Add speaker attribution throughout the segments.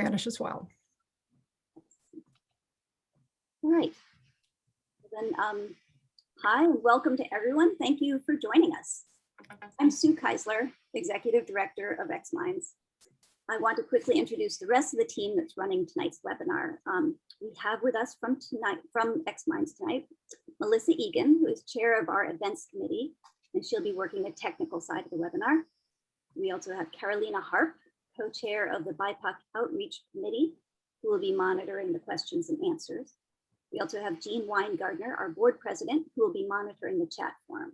Speaker 1: Spanish as well.
Speaker 2: All right. Then, hi and welcome to everyone. Thank you for joining us. I'm Sue Keisler, Executive Director of X-Minds. I want to quickly introduce the rest of the team that's running tonight's webinar. We have with us from X-Minds tonight, Melissa Egan, who is chair of our events committee, and she'll be working the technical side of the webinar. We also have Carolina Harp, co-chair of the BIPOC Outreach Committee, who will be monitoring the questions and answers. We also have Jean Weingardner, our board president, who will be monitoring the chat forum.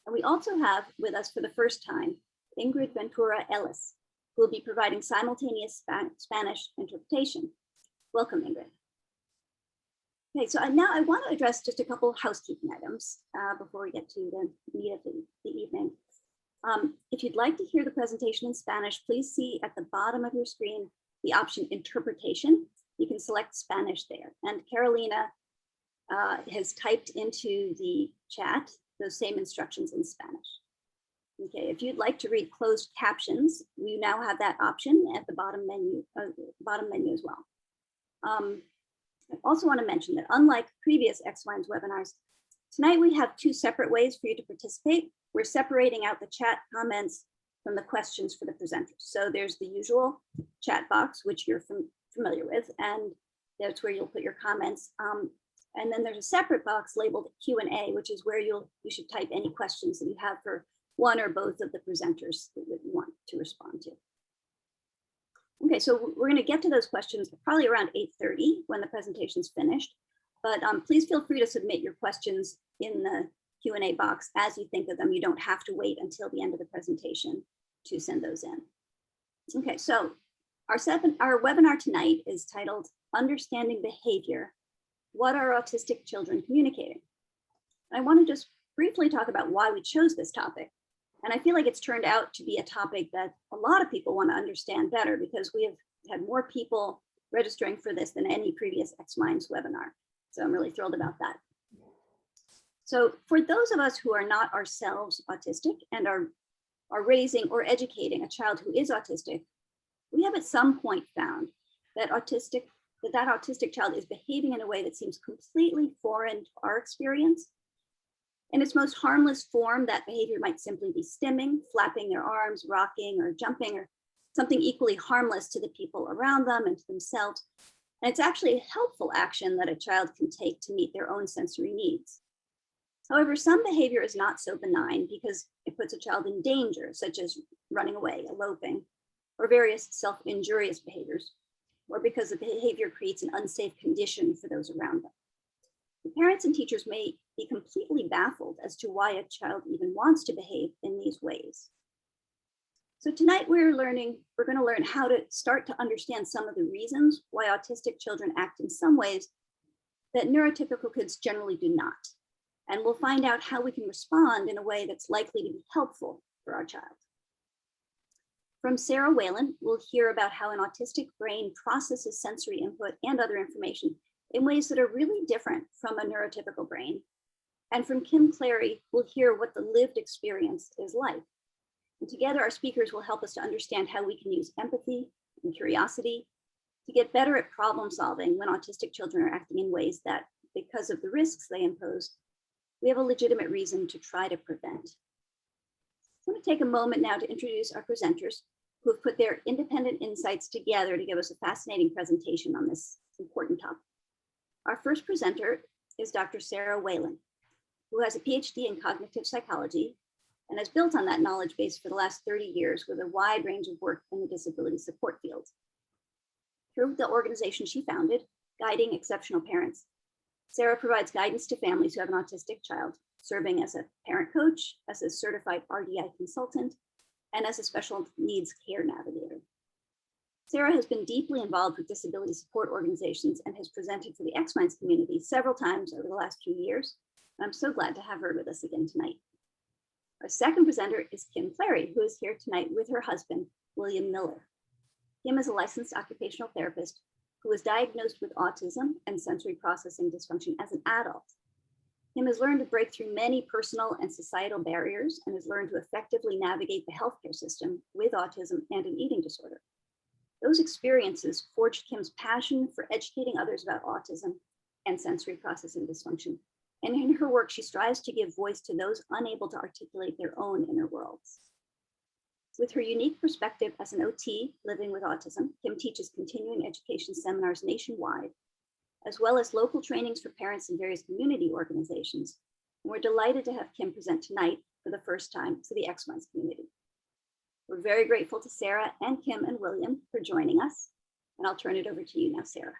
Speaker 2: And we also have with us for the first time, Ingrid Ventura Ellis, who will be providing simultaneous Spanish interpretation. Welcome, Ingrid. Okay, so now I want to address just a couple of housekeeping items before we get to the meat of the evening. If you'd like to hear the presentation in Spanish, please see at the bottom of your screen the option interpretation. You can select Spanish there. And Carolina has typed into the chat those same instructions in Spanish. Okay, if you'd like to read closed captions, we now have that option at the bottom menu as well. I also want to mention that unlike previous X-Minds webinars, tonight we have two separate ways for you to participate. We're separating out the chat comments from the questions for the presenters. So there's the usual chat box, which you're familiar with, and that's where you'll put your comments. And then there's a separate box labeled Q&A, which is where you should type any questions that you have for one or both of the presenters that you want to respond to. Okay, so we're going to get to those questions probably around 8:30 when the presentation's finished, but please feel free to submit your questions in the Q&A box as you think of them. You don't have to wait until the end of the presentation to send those in. Okay, so our webinar tonight is titled Understanding Behavior, What Are Autistic Children Communicating? I want to just briefly talk about why we chose this topic. And I feel like it's turned out to be a topic that a lot of people want to understand better because we have had more people registering for this than any previous X-Minds webinar. So I'm really thrilled about that. So for those of us who are not ourselves autistic and are raising or educating a child who is autistic, we have at some point found that that autistic child is behaving in a way that seems completely foreign to our experience. In its most harmless form, that behavior might simply be stimming, flapping their arms, rocking, or jumping, or something equally harmless to the people around them and to themselves. And it's actually a helpful action that a child can take to meet their own sensory needs. However, some behavior is not so benign because it puts a child in danger, such as running away, eloping, or various self-injurious behaviors, or because the behavior creates an unsafe condition for those around them. The parents and teachers may be completely baffled as to why a child even wants to behave in these ways. So tonight we're going to learn how to start to understand some of the reasons why autistic children act in some ways that neurotypical kids generally do not. And we'll find out how we can respond in a way that's likely to be helpful for our child. From Sarah Whalen, we'll hear about how an autistic brain processes sensory input and other information in ways that are really different from a neurotypical brain. And from Kim Clary, we'll hear what the lived experience is like. And together, our speakers will help us to understand how we can use empathy and curiosity to get better at problem solving when autistic children are acting in ways that, because of the risks they impose, we have a legitimate reason to try to prevent. I'm going to take a moment now to introduce our presenters who have put their independent insights together to give us a fascinating presentation on this important topic. Our first presenter is Dr. Sarah Whalen, who has a PhD in cognitive psychology and has built on that knowledge base for the last 30 years with a wide range of work in the disability support field. Through the organization she founded, Guiding Exceptional Parents, Sarah provides guidance to families who have an autistic child, serving as a parent coach, as a certified RDI consultant, and as a special needs care navigator. Sarah has been deeply involved with disability support organizations and has presented for the X-Minds community several times over the last few years. I'm so glad to have her with us again tonight. Our second presenter is Kim Clary, who is here tonight with her husband, William Miller. Kim is a licensed occupational therapist who was diagnosed with autism and sensory processing dysfunction as an adult. Kim has learned to break through many personal and societal barriers and has learned to effectively navigate the healthcare system with autism and an eating disorder. Those experiences forged Kim's passion for educating others about autism and sensory processing dysfunction. And in her work, she strives to give voice to those unable to articulate their own inner worlds. With her unique perspective as an OT living with autism, Kim teaches continuing education seminars nationwide, as well as local trainings for parents in various community organizations. And we're delighted to have Kim present tonight for the first time to the X-Minds community. We're very grateful to Sarah and Kim and William for joining us. And I'll turn it over to you now, Sarah.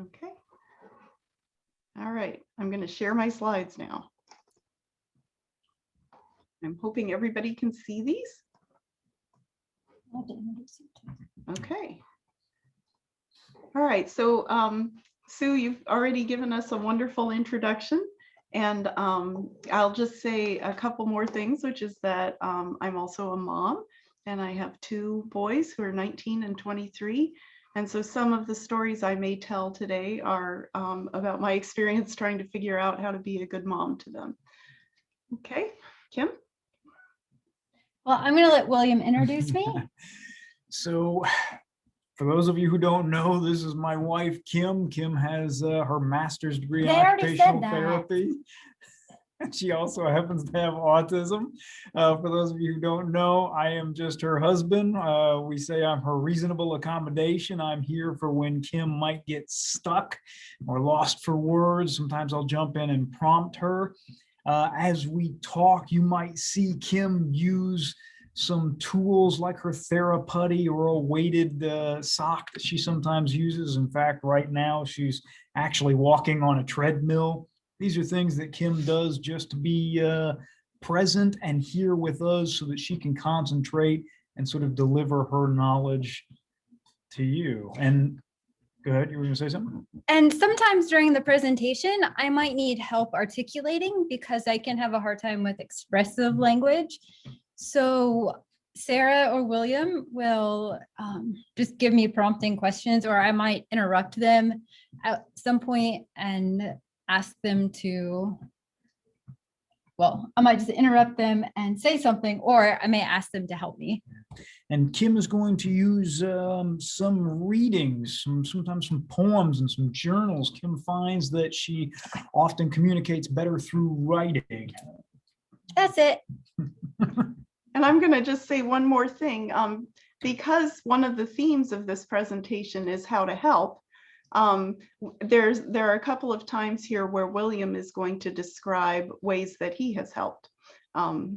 Speaker 1: Okay. All right, I'm going to share my slides now. I'm hoping everybody can see these. Okay. All right, so Sue, you've already given us a wonderful introduction, and I'll just say a couple more things, which is that I'm also a mom, and I have two boys who are 19 and 23. And so some of the stories I may tell today are about my experience trying to figure out how to be a good mom to them. Okay, Kim?
Speaker 3: Well, I'm going to let William introduce me.
Speaker 4: So for those of you who don't know, this is my wife, Kim. Kim has her master's degree in
Speaker 3: They already said
Speaker 4: occupational
Speaker 3: that.
Speaker 4: therapy. She also happens to have autism. For those of you who don't know, I am just her husband. We say I'm her reasonable accommodation. I'm here for when Kim might get stuck or lost for words. Sometimes I'll jump in and prompt her. As we talk, you might see Kim use some tools like her TheraPutty or a weighted sock that she sometimes uses. In fact, right now she's actually walking on a treadmill. These are things that Kim does just to be present and here with us so that she can concentrate and sort of deliver her knowledge to you. And go ahead, you were going to say something?
Speaker 3: And sometimes during the presentation, I might need help articulating because I can have a hard time with expressive language. So Sarah or William will just give me prompting questions, or I might interrupt them at some point and ask them to, well, I might just interrupt them and say something, or I may ask them to help me.
Speaker 4: And Kim is going to use some readings, sometimes some poems and some journals. Kim finds that she often communicates better through writing.
Speaker 3: That's it.
Speaker 1: And I'm going to just say one more thing, because one of the themes of this presentation is how to help. There are a couple of times here where William is going to describe ways that he has helped. All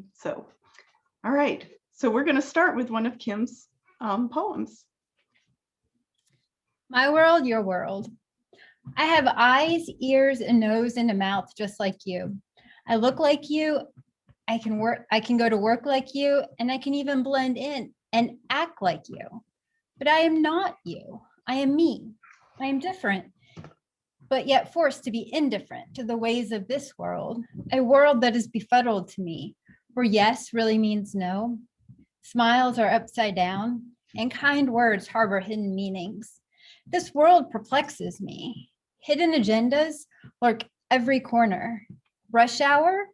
Speaker 1: right, so we're going to start with one of Kim's poems.
Speaker 3: My world, your world. I have eyes, ears, a nose, and a mouth just like you. I look like you. I can go to work like you, and I can even blend in and act like you. But I am not you. I am me. I am different, but yet forced to be indifferent to the ways of this world, a world that is befuddled to me, where yes really means no. Smiles are upside down, and kind words harbor hidden meanings. This world perplexes me. Hidden agendas lurk every corner. Rush hour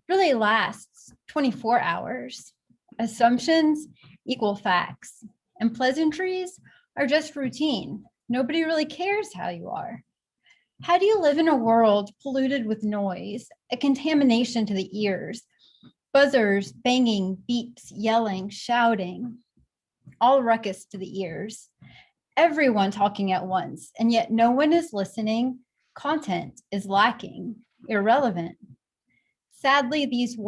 Speaker 3: really lasts 24 hours. Assumptions equal facts, and pleasantries are just routine. Nobody really cares how you are. How do you live in a world polluted with noise, a contamination to the ears, buzzers, banging, beeps, yelling, shouting, all ruckus to the ears, everyone talking at once, and yet no one is listening? Content is lacking, irrelevant. Sadly, these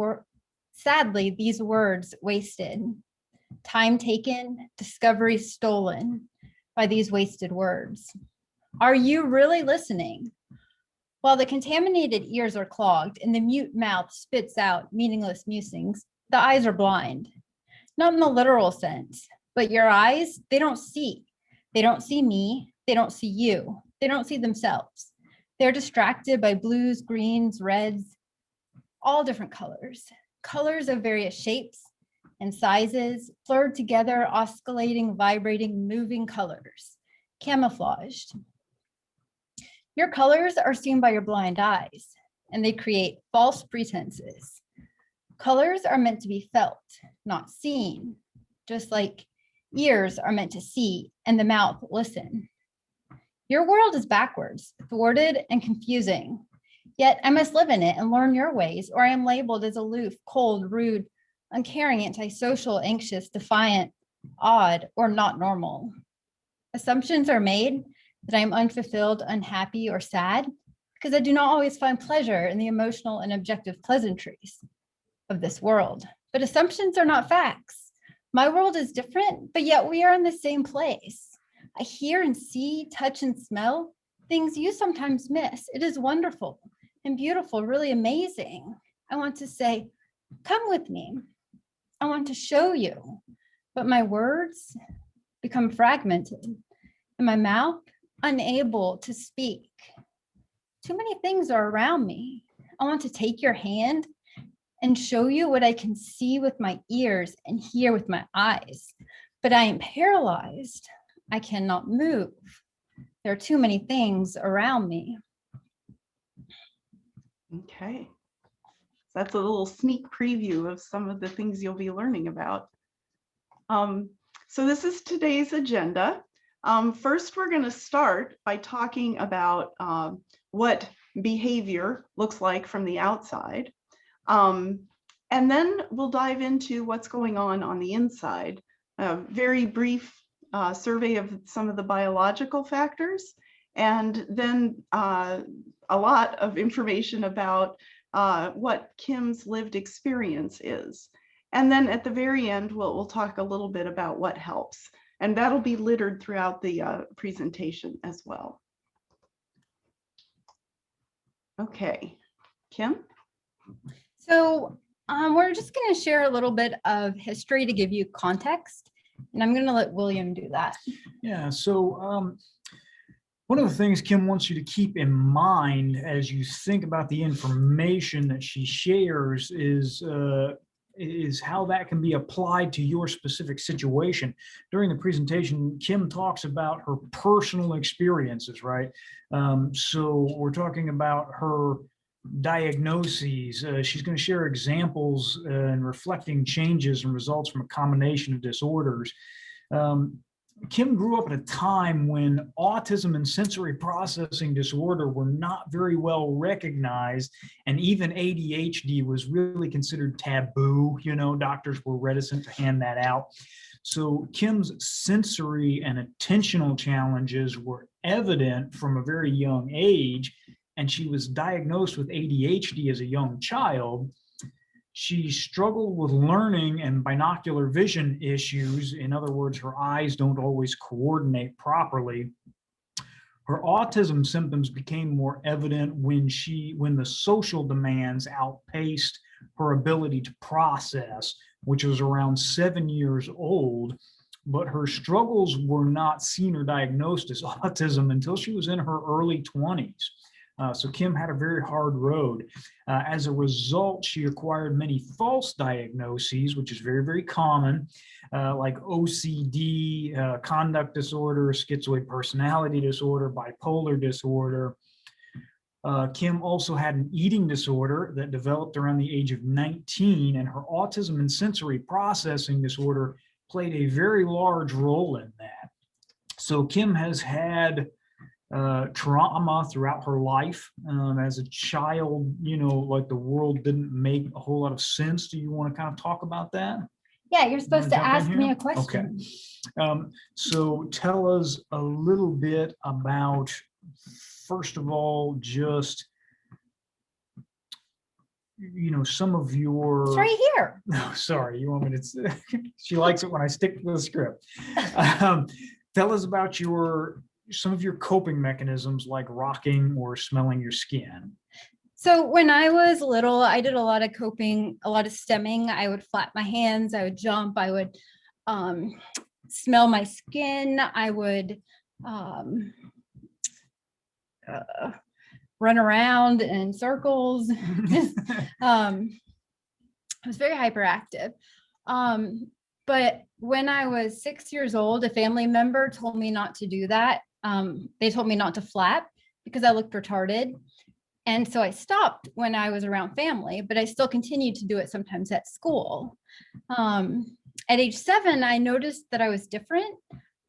Speaker 3: words wasted, time taken, discovery stolen by these wasted words. Are you really listening? While the contaminated ears are clogged and the mute mouth spits out meaningless musings, the eyes are blind. Not in the literal sense, but your eyes, they don't see. They don't see me. They don't see you. They don't see themselves. They're distracted by blues, greens, reds, all different colors of various shapes and sizes, blurred together, oscillating, vibrating, moving colors, camouflaged. Your colors are seen by your blind eyes, and they create false pretenses. Colors are meant to be felt, not seen, just like Ears are meant to see and the mouth listen. Your world is backwards, thwarted, and confusing. Yet I must live in it and learn your ways, or I am labeled as aloof, cold, rude, uncaring, antisocial, anxious, defiant, odd, or not normal. Assumptions are made that I am unfulfilled, unhappy, or sad because I do not always find pleasure in the emotional and objective pleasantries of this world. But assumptions are not facts. My world is different, but yet we are in the same place. I hear and see, touch and smell things you sometimes miss. It is wonderful and beautiful, really amazing. I want to say, come with me. I want to show you, but my words become fragmented and my mouth unable to speak. Too many things are around me. I want to take your hand and show you what I can see with my ears and hear with my eyes, but I am paralyzed. I cannot move. There are too many things around me.
Speaker 1: Okay. That's a little sneak preview of some of the things you'll be learning about. So this is today's agenda. First, we're going to start by talking about what behavior looks like from the outside. And then we'll dive into what's going on the inside. A very brief survey of some of the biological factors, and then a lot of information about what Kim's lived experience is. And then at the very end, we'll talk a little bit about what helps. And that'll be littered throughout the presentation as well. Okay, Kim?
Speaker 3: So we're just going to share a little bit of history to give you context, and I'm going to let William do that.
Speaker 4: Yeah, so one of the things Kim wants you to keep in mind as you think about the information that she shares is how that can be applied to your specific situation. During the presentation, Kim talks about her personal experiences, right? So we're talking about her diagnoses. She's going to share examples and reflecting changes and results from a combination of disorders. Kim grew up at a time when autism and sensory processing disorder were not very well recognized, and even ADHD was really considered taboo. You know, doctors were reticent to hand that out. So Kim's sensory and attentional challenges were evident from a very young age, and she was diagnosed with ADHD as a young child. She struggled with learning and binocular vision issues. In other words, her eyes don't always coordinate properly. Her autism symptoms became more evident when the social demands outpaced her ability to process, which was around 7 years old. But her struggles were not seen or diagnosed as autism until she was in her early 20s. So Kim had a very hard road. As a result, she acquired many false diagnoses, which is very, very common, like OCD, conduct disorder, schizoid personality disorder, bipolar disorder. Kim also had an eating disorder that developed around the age of 19, and her autism and sensory processing disorder played a very large role in that. So Kim has had trauma throughout her life. As a child, you know, like the world didn't make a whole lot of sense. Do you want to kind of talk about that?
Speaker 3: Yeah, you're supposed to ask me a question.
Speaker 4: Okay. So tell us a little bit about, first of all, just, you know, some of your...
Speaker 3: It's right here.
Speaker 4: No, sorry, you want me to... She likes it when I stick to the script. Tell us about some of your coping mechanisms, like rocking or smelling your skin.
Speaker 3: So when I was little, I did a lot of coping, a lot of stemming. I would flap my hands, I would jump, I would smell my skin, I would run around in circles. I was very hyperactive. But when I was 6 years old, a family member told me not to do that. They told me not to flap because I looked retarded. And so I stopped when I was around family, but I still continued to do it sometimes at school. at age 7, I noticed that I was different.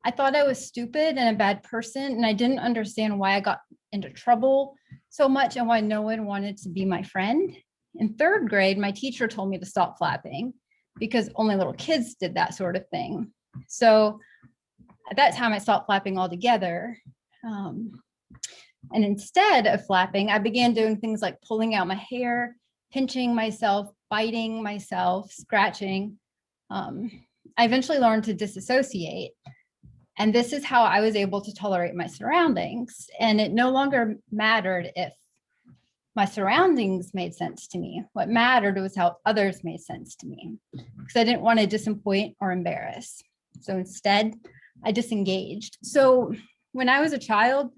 Speaker 3: I thought I was stupid and a bad person, and I didn't understand why I got into trouble so much and why no one wanted to be my friend. In 3rd grade, my teacher told me to stop flapping because only little kids did that sort of thing. So at that time, I stopped flapping altogether. And instead of flapping, I began doing things like pulling out my hair, pinching myself, biting myself, scratching. I eventually learned to disassociate. And this is how I was able to tolerate my surroundings. And it no longer mattered if my surroundings made sense to me. What mattered was how others made sense to me, because I didn't want to disappoint or embarrass. So instead, I disengaged. So when I was a child,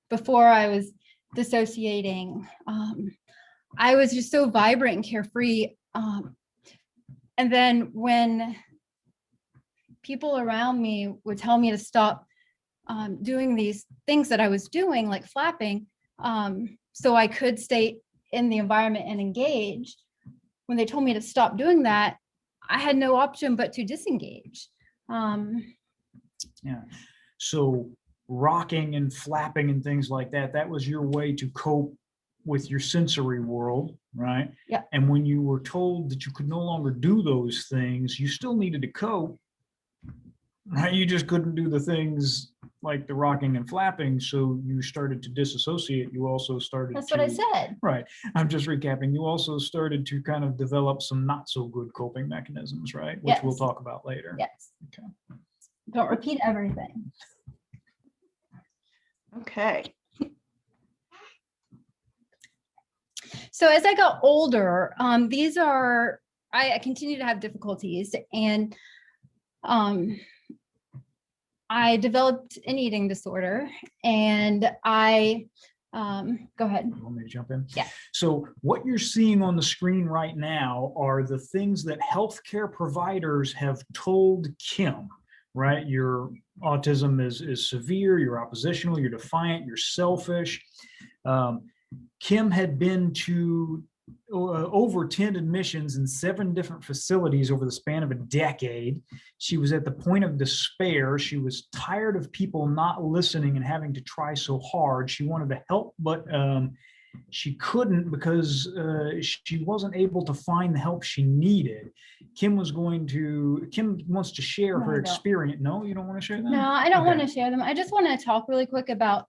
Speaker 3: before I was dissociating, I was just so vibrant and carefree. And then when people around me would tell me to stop doing these things that I was doing, like flapping, so I could stay in the environment and engage, when they told me to stop doing that, I had no option but to disengage.
Speaker 4: Yeah. So rocking and flapping and things like that, that was your way to cope with your sensory world, right?
Speaker 3: Yeah.
Speaker 4: And when you were told that you could no longer do those things, you still needed to cope, right? You just couldn't do the things like the rocking and flapping. So you started to disassociate. You also started
Speaker 3: That's what I said.
Speaker 4: Right. I'm just recapping. You also started to kind of develop some not so good coping mechanisms, right? Which we'll
Speaker 3: Yes.
Speaker 4: talk about later.
Speaker 3: Yes.
Speaker 4: Okay.
Speaker 3: Don't repeat everything.
Speaker 1: Okay.
Speaker 3: So as I got older, I continue to have difficulties, and I developed an eating disorder, and go ahead.
Speaker 4: You want me to jump in?
Speaker 3: Yeah.
Speaker 4: So what you're seeing on the screen right now are the things that healthcare providers have told Kim, right? Your autism is severe, you're oppositional, you're defiant, you're selfish. Kim had been to over 10 admissions in 7 different facilities over the span of a decade. She was at the point of despair. She was tired of people not listening and having to try so hard. She wanted to help, but she couldn't because she wasn't able to find the help she needed. Kim wants to share
Speaker 3: No,
Speaker 4: her
Speaker 3: I don't.
Speaker 4: experience. No, you don't want to share that?
Speaker 3: No, I don't
Speaker 4: Okay.
Speaker 3: want to share them. I just want to talk really quick about,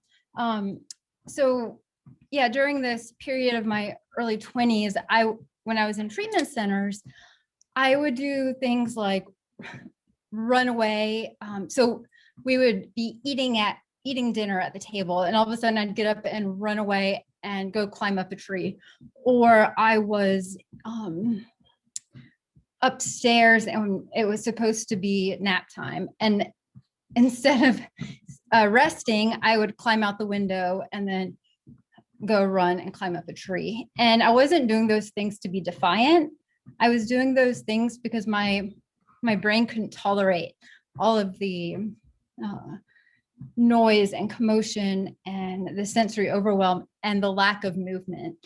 Speaker 3: during this period of my early 20s, when I was in treatment centers, I would do things like run away. So we would be eating dinner at the table, and all of a sudden I'd get up and run away and go climb up a tree. Or I was upstairs and it was supposed to be nap time, and instead of resting, I would climb out the window and then go run and climb up a tree. And I wasn't doing those things to be defiant. I was doing those things because my brain couldn't tolerate all of the noise and commotion and the sensory overwhelm and the lack of movement.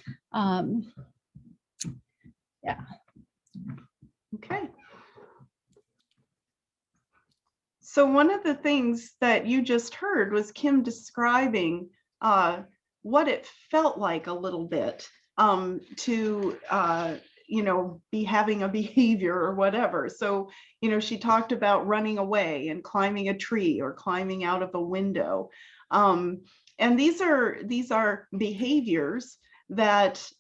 Speaker 3: Yeah.
Speaker 1: Okay. So one of the things that you just heard was Kim describing what it felt like a little bit to be having a behavior or whatever. So, she talked about running away and climbing a tree or climbing out of a window. And these are behaviors that,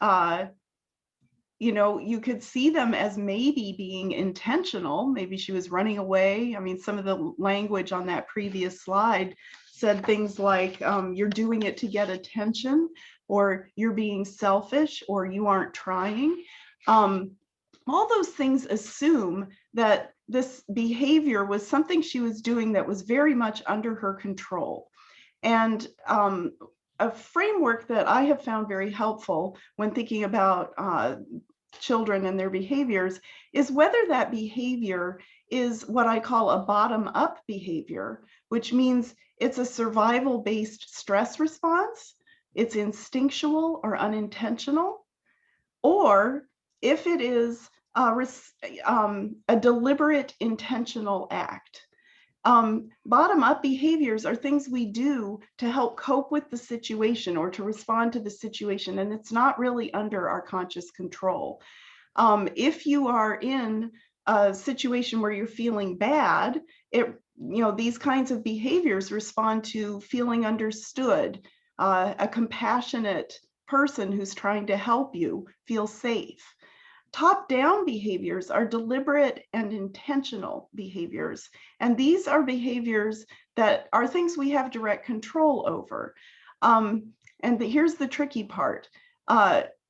Speaker 1: you could see them as maybe being intentional. Maybe she was running away. I mean, some of the language on that previous slide said things like, you're doing it to get attention, or you're being selfish, or you aren't trying. All those things assume that this behavior was something she was doing that was very much under her control. And a framework that I have found very helpful when thinking about children and their behaviors is whether that behavior is what I call a bottom-up behavior, which means it's a survival-based stress response, it's instinctual or unintentional, or if it is a deliberate, intentional act. Bottom-up behaviors are things we do to help cope with the situation or to respond to the situation, and it's not really under our conscious control. If you are in a situation where you're feeling bad, these kinds of behaviors respond to feeling understood, a compassionate person who's trying to help you feel safe. Top-down behaviors are deliberate and intentional behaviors. And these are behaviors that are things we have direct control over. Here's the tricky part.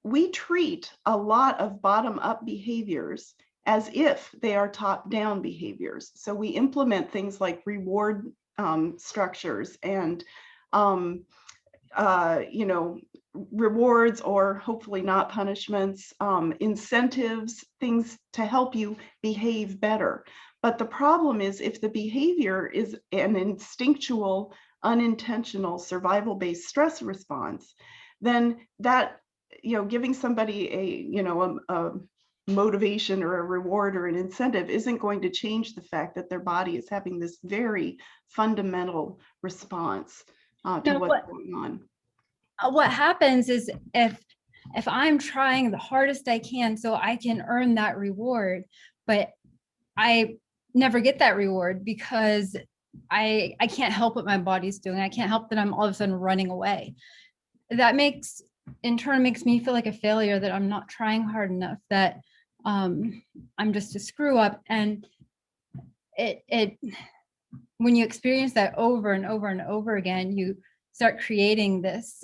Speaker 1: We treat a lot of bottom-up behaviors as if they are top-down behaviors. So we implement things like reward structures and rewards, or hopefully not punishments, incentives, things to help you behave better. But the problem is, if the behavior is an instinctual, unintentional, survival-based stress response, then that, giving somebody a motivation or a reward or an incentive isn't going to change the fact that their body is having this very fundamental response to what's going on.
Speaker 3: What happens is if I'm trying the hardest I can so I can earn that reward, but I never get that reward because I can't help what my body's doing. I can't help that I'm all of a sudden running away. That in turn makes me feel like a failure, that I'm not trying hard enough, that I'm just a screw up. And it when you experience that over and over and over again, you start creating this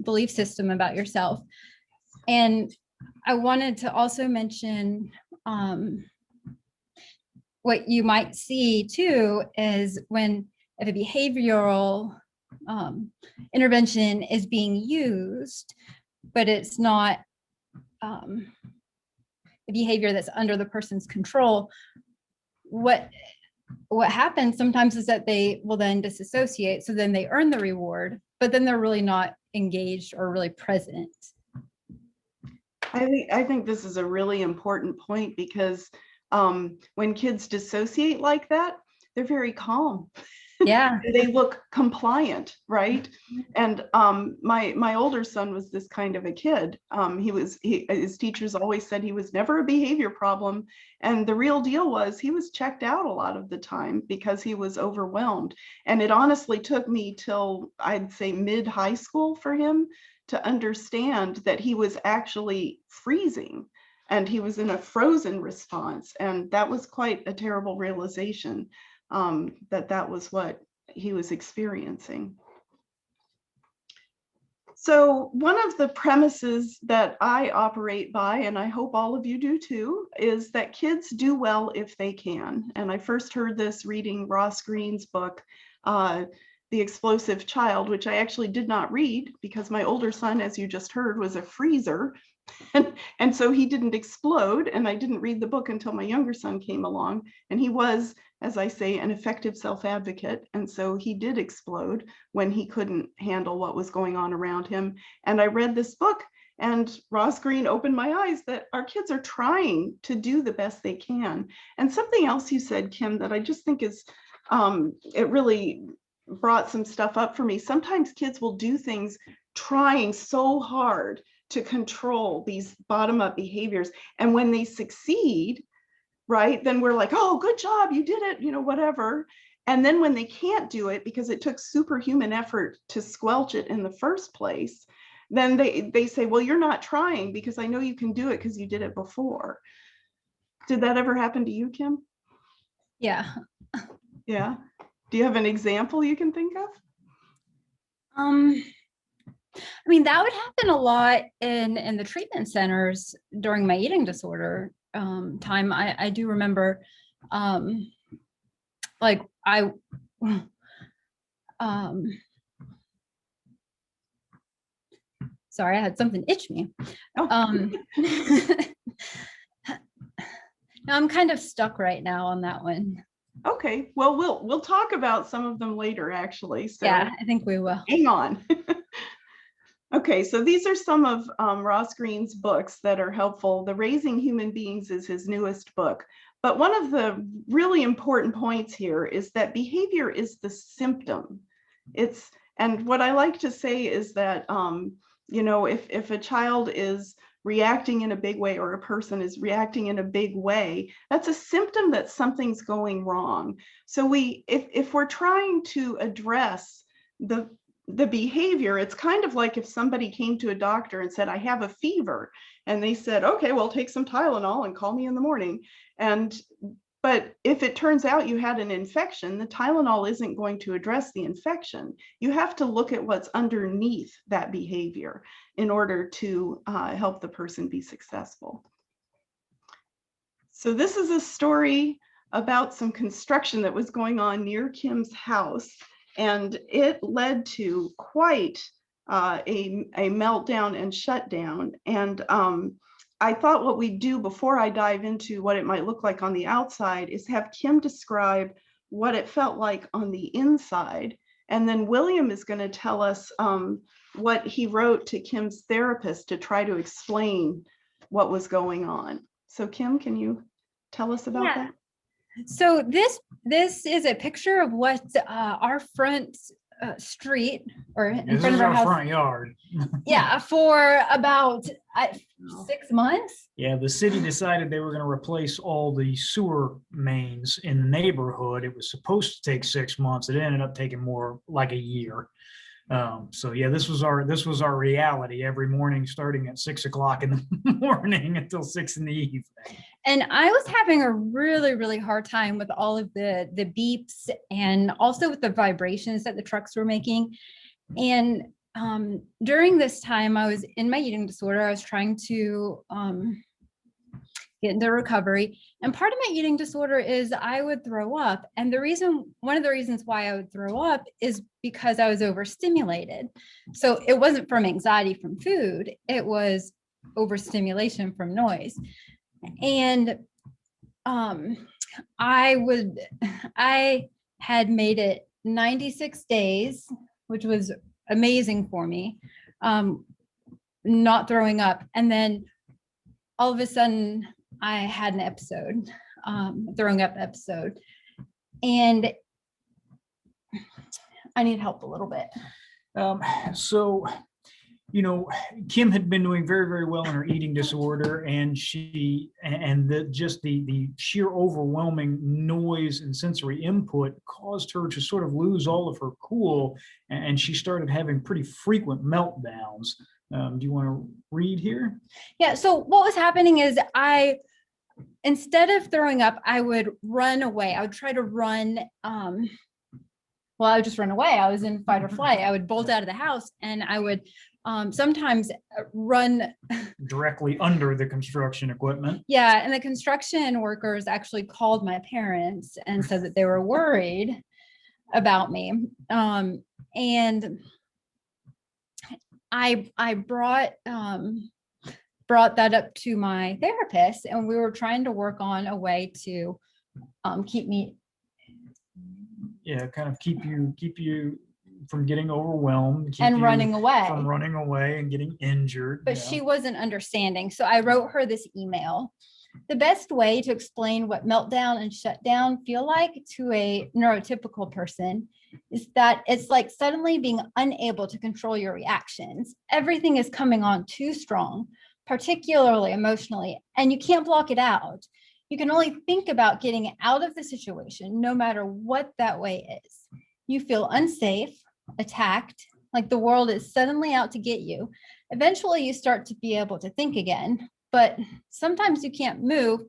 Speaker 3: belief system about yourself. And I wanted to also mention what you might see too is if a behavioral intervention is being used, but it's not a behavior that's under the person's control, what happens sometimes is that they will then disassociate. So then they earn the reward, but then they're really not engaged or really present.
Speaker 1: I think this is a really important point, because when kids dissociate like that, they're very calm.
Speaker 3: Yeah.
Speaker 1: They look compliant, right? And my older son was this kind of a kid. His teachers always said he was never a behavior problem. And the real deal was he was checked out a lot of the time because he was overwhelmed. And it honestly took me till, I'd say, mid-high school for him to understand that he was actually freezing and he was in a frozen response. And that was quite a terrible realization. That was what he was experiencing. So one of the premises that I operate by, and I hope all of you do too, is that kids do well if they can. And I first heard this reading Ross Greene's book, The Explosive Child, which I actually did not read because my older son, as you just heard, was a freezer. And so he didn't explode, and I didn't read the book until my younger son came along, and he was, as I say, an effective self-advocate, and so he did explode when he couldn't handle what was going on around him. And I read this book, and Ross Greene opened my eyes that our kids are trying to do the best they can. And something else you said, Kim, that I just think is, it really brought some stuff up for me. Sometimes kids will do things trying so hard to control these bottom-up behaviors. And when they succeed, right, then we're like, oh, good job, you did it, whatever. And then when they can't do it because it took superhuman effort to squelch it in the first place, then they say, well, you're not trying because I know you can do it because you did it before. Did that ever happen to you, Kim?
Speaker 3: Yeah.
Speaker 1: Yeah. Do you have an example you can think of?
Speaker 3: That would happen a lot in the treatment centers during my eating disorder time. I do remember, sorry, I had something itch me.
Speaker 1: Oh.
Speaker 3: No, I'm kind of stuck right now on that one.
Speaker 1: Okay, well, we'll talk about some of them later, actually. So
Speaker 3: yeah, I think we will.
Speaker 1: hang on. Okay, so these are some of Ross Greene's books that are helpful. The Raising Human Beings is his newest book. But one of the really important points here is that behavior is the symptom. And what I like to say is that, if a child is reacting in a big way or a person is reacting in a big way, that's a symptom that something's going wrong. So if we're trying to address the behavior, it's kind of like if somebody came to a doctor and said, I have a fever, and they said, okay, well, take some Tylenol and call me in the morning. But if it turns out you had an infection, the Tylenol isn't going to address the infection. You have to look at what's underneath that behavior in order to help the person be successful. So this is a story about some construction that was going on near Kim's house, and it led to quite a meltdown and shutdown. And I thought what we'd do before I dive into what it might look like on the outside is have Kim describe what it felt like on the inside. And then William is going to tell us what he wrote to Kim's therapist to try to explain what was going on. So Kim, can you tell us about that?
Speaker 3: So this is a picture of what our front street or in front of our house,
Speaker 4: front yard.
Speaker 3: Yeah, for about 6 months.
Speaker 4: Yeah, the city decided they were going to replace all the sewer mains in the neighborhood. It was supposed to take 6 months. It ended up taking more like a year. So yeah, this was our reality every morning, starting at 6 o'clock in the morning until 6 in the evening.
Speaker 3: And I was having a really, really hard time with all of the beeps and also with the vibrations that the trucks were making. And during this time, I was in my eating disorder. I was trying to get into recovery. And part of my eating disorder is I would throw up. And one of the reasons why I would throw up is because I was overstimulated. So it wasn't from anxiety from food, it was overstimulation from noise. And I had made it 96 days, which was amazing for me, not throwing up. And then all of a sudden I had an episode, throwing up episode, and I need help a little bit.
Speaker 4: So, Kim had been doing very, very well in her eating disorder, and the sheer overwhelming noise and sensory input caused her to sort of lose all of her cool, and she started having pretty frequent meltdowns. Do you want to read here?
Speaker 3: Yeah. So what was happening is instead of throwing up, I would run away. I would try to run. I would just run away. I was in fight or flight. I would bolt out of the house, and I would sometimes run
Speaker 4: directly under the construction equipment.
Speaker 3: Yeah. And the construction workers actually called my parents and said that they were worried about me. And I brought that up to my therapist, and we were trying to work on a way to keep me.
Speaker 4: Yeah, kind of keep you from getting overwhelmed
Speaker 3: and running away.
Speaker 4: From running away and getting injured.
Speaker 3: But she wasn't understanding. So I wrote her this email. The best way to explain what meltdown and shutdown feel like to a neurotypical person is that it's like suddenly being unable to control your reactions. Everything is coming on too strong, particularly emotionally, and you can't block it out. You can only think about getting out of the situation, no matter what that way is. You feel unsafe, attacked, like the world is suddenly out to get you. Eventually, you start to be able to think again, but sometimes you can't move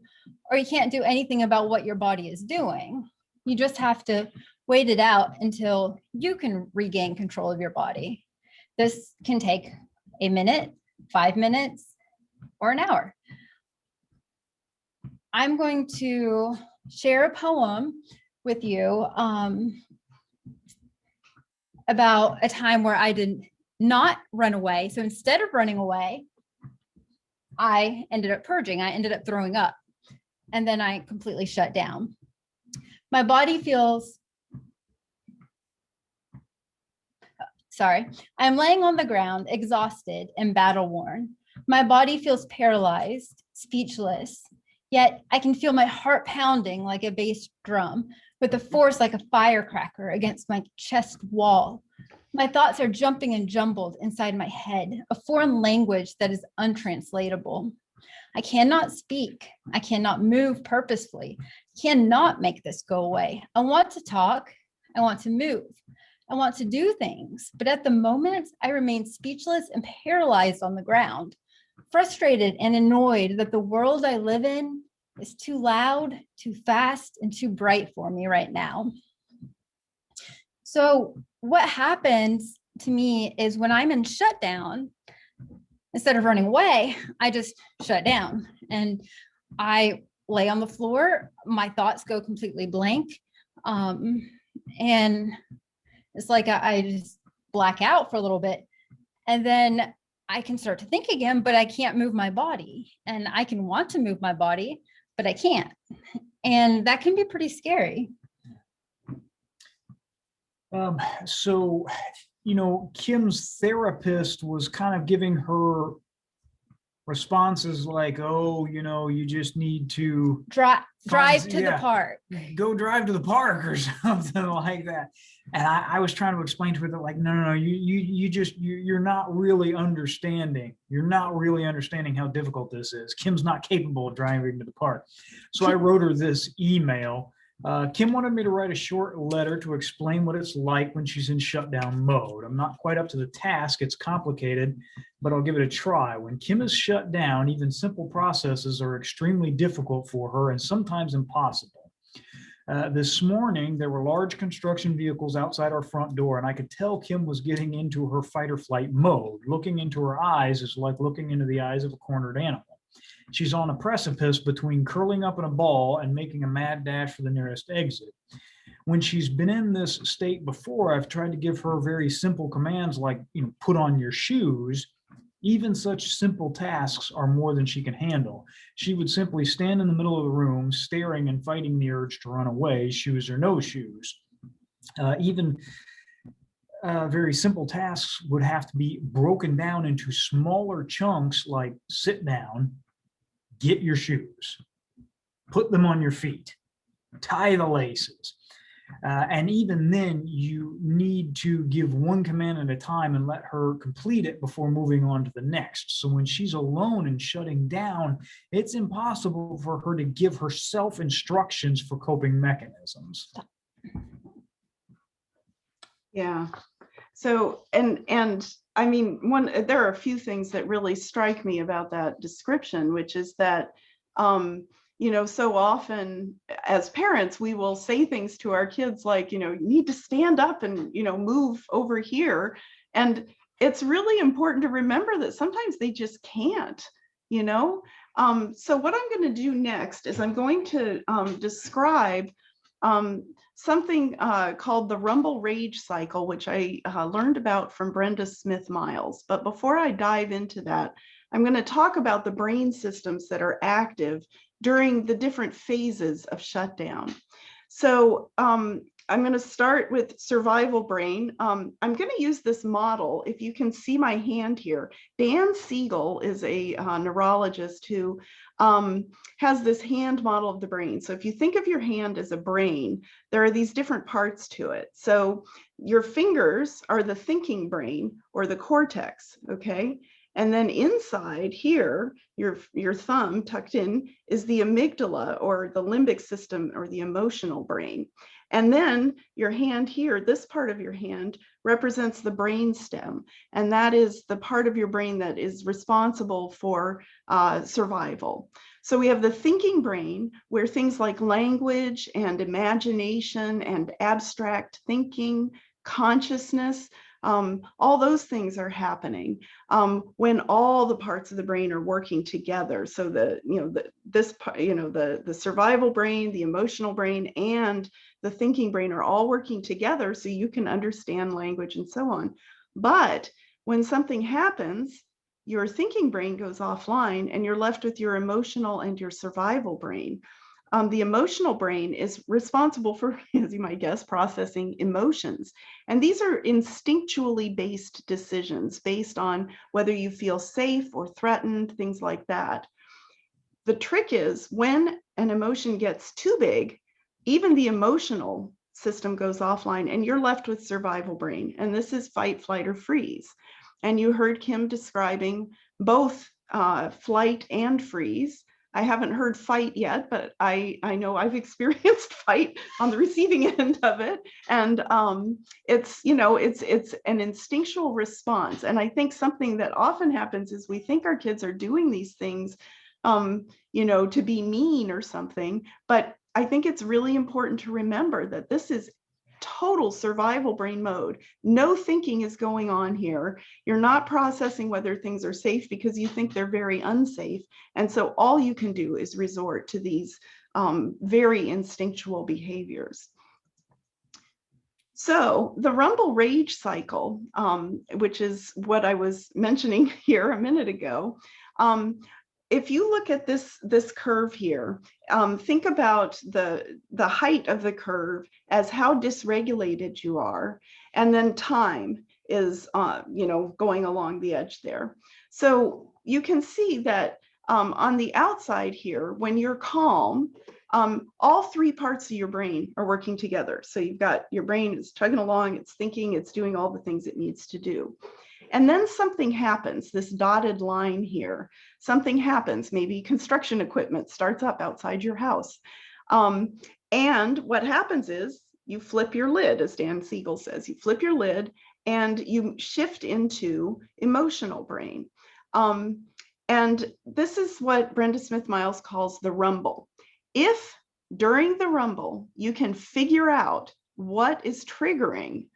Speaker 3: or you can't do anything about what your body is doing. You just have to wait it out until you can regain control of your body. This can take a minute, 5 minutes, or an hour. I'm going to share a poem with you about a time where I did not run away. So instead of running away, I ended up purging. I ended up throwing up, and then I completely shut down. sorry. I'm laying on the ground, exhausted and battle worn. My body feels paralyzed, speechless, yet I can feel my heart pounding like a bass drum with a force like a firecracker against my chest wall. My thoughts are jumping and jumbled inside my head, a foreign language that is untranslatable. I cannot speak. I cannot move purposefully. Cannot make this go away. I want to talk. I want to move. I want to do things. But at the moment, I remain speechless and paralyzed on the ground, frustrated and annoyed that the world I live in is too loud, too fast, and too bright for me right now. So what happens to me is when I'm in shutdown, instead of running away, I just shut down and I lay on the floor. My thoughts go completely blank. And it's like I just black out for a little bit. And then I can start to think again, but I can't move my body. And I can want to move my body, but I can't. And that can be pretty scary.
Speaker 4: So, Kim's therapist was kind of giving her responses like, oh, you just need to
Speaker 3: Drive to
Speaker 4: yeah,
Speaker 3: the park.
Speaker 4: go drive to the park or something like that. And I was trying to explain to her that, like, no, you're not really understanding. You're not really understanding how difficult this is. Kim's not capable of driving to the park. So I wrote her this email. Kim wanted me to write a short letter to explain what it's like when she's in shutdown mode. I'm not quite up to the task. It's complicated, but I'll give it a try. When Kim is shut down, even simple processes are extremely difficult for her and sometimes impossible. This morning, there were large construction vehicles outside our front door, and I could tell Kim was getting into her fight or flight mode. Looking into her eyes is like looking into the eyes of a cornered animal. She's on a precipice between curling up in a ball and making a mad dash for the nearest exit. When she's been in this state before, I've tried to give her very simple commands like, put on your shoes. Even such simple tasks are more than she can handle. She would simply stand in the middle of the room, staring and fighting the urge to run away, shoes or no shoes. Even very simple tasks would have to be broken down into smaller chunks like sit down, get your shoes, put them on your feet, tie the laces. And even then, you need to give one command at a time and let her complete it before moving on to the next. So when she's alone and shutting down, it's impossible for her to give herself instructions for coping mechanisms.
Speaker 1: Yeah. So, and I mean, there are a few things that really strike me about that description, which is that, so often as parents, we will say things to our kids like, you need to stand up and, move over here. And it's really important to remember that sometimes they just can't, So what I'm going to do next is I'm going to describe something called the rumble rage cycle, which I learned about from Brenda Smith-Miles. But before I dive into that, I'm going to talk about the brain systems that are active during the different phases of shutdown. So I'm going to start with survival brain. I'm going to use this model. If you can see my hand here, Dan Siegel is a neurologist who has this hand model of the brain. So if you think of your hand as a brain, there are these different parts to it. So your fingers are the thinking brain or the cortex, okay? And then inside here, your thumb tucked in is the amygdala or the limbic system or the emotional brain. And then your hand here, this part of your hand represents the brain stem. And that is the part of your brain that is responsible for survival. So we have the thinking brain where things like language and imagination and abstract thinking, consciousness, all those things are happening when all the parts of the brain are working together. So the survival brain, the emotional brain, and the thinking brain are all working together so you can understand language and so on. But when something happens, your thinking brain goes offline and you're left with your emotional and your survival brain. The emotional brain is responsible for, as you might guess, processing emotions. And these are instinctually based decisions based on whether you feel safe or threatened, things like that. The trick is when an emotion gets too big, even the emotional system goes offline and you're left with survival brain. And this is fight, flight, or freeze. And you heard Kim describing both flight and freeze. I haven't heard fight yet, but I know I've experienced fight on the receiving end of it. And it's, you know, it's an instinctual response. And I think something that often happens is we think our kids are doing these things, you know, to be mean or something. But I think it's really important to remember that this is total survival brain mode. No thinking is going on here. You're not processing whether things are safe because you think they're very unsafe. And so all you can do is resort to these very instinctual behaviors. So the rumble rage cycle, which is what I was mentioning here a minute ago, if you look at this curve here, think about the height of the curve as how dysregulated you are, and then time is you know, going along the edge there. So you can see that on the outside here, when you're calm, all three parts of your brain are working together. So you've got your brain is chugging along, it's thinking, it's doing all the things it needs to do. And then something happens, this dotted line here, something happens, maybe construction equipment starts up outside your house. And what happens is you flip your lid, as Dan Siegel says, you flip your lid and you shift into emotional brain. And this is what Brenda Smith-Miles calls the rumble. If during the rumble, you can figure out what is triggering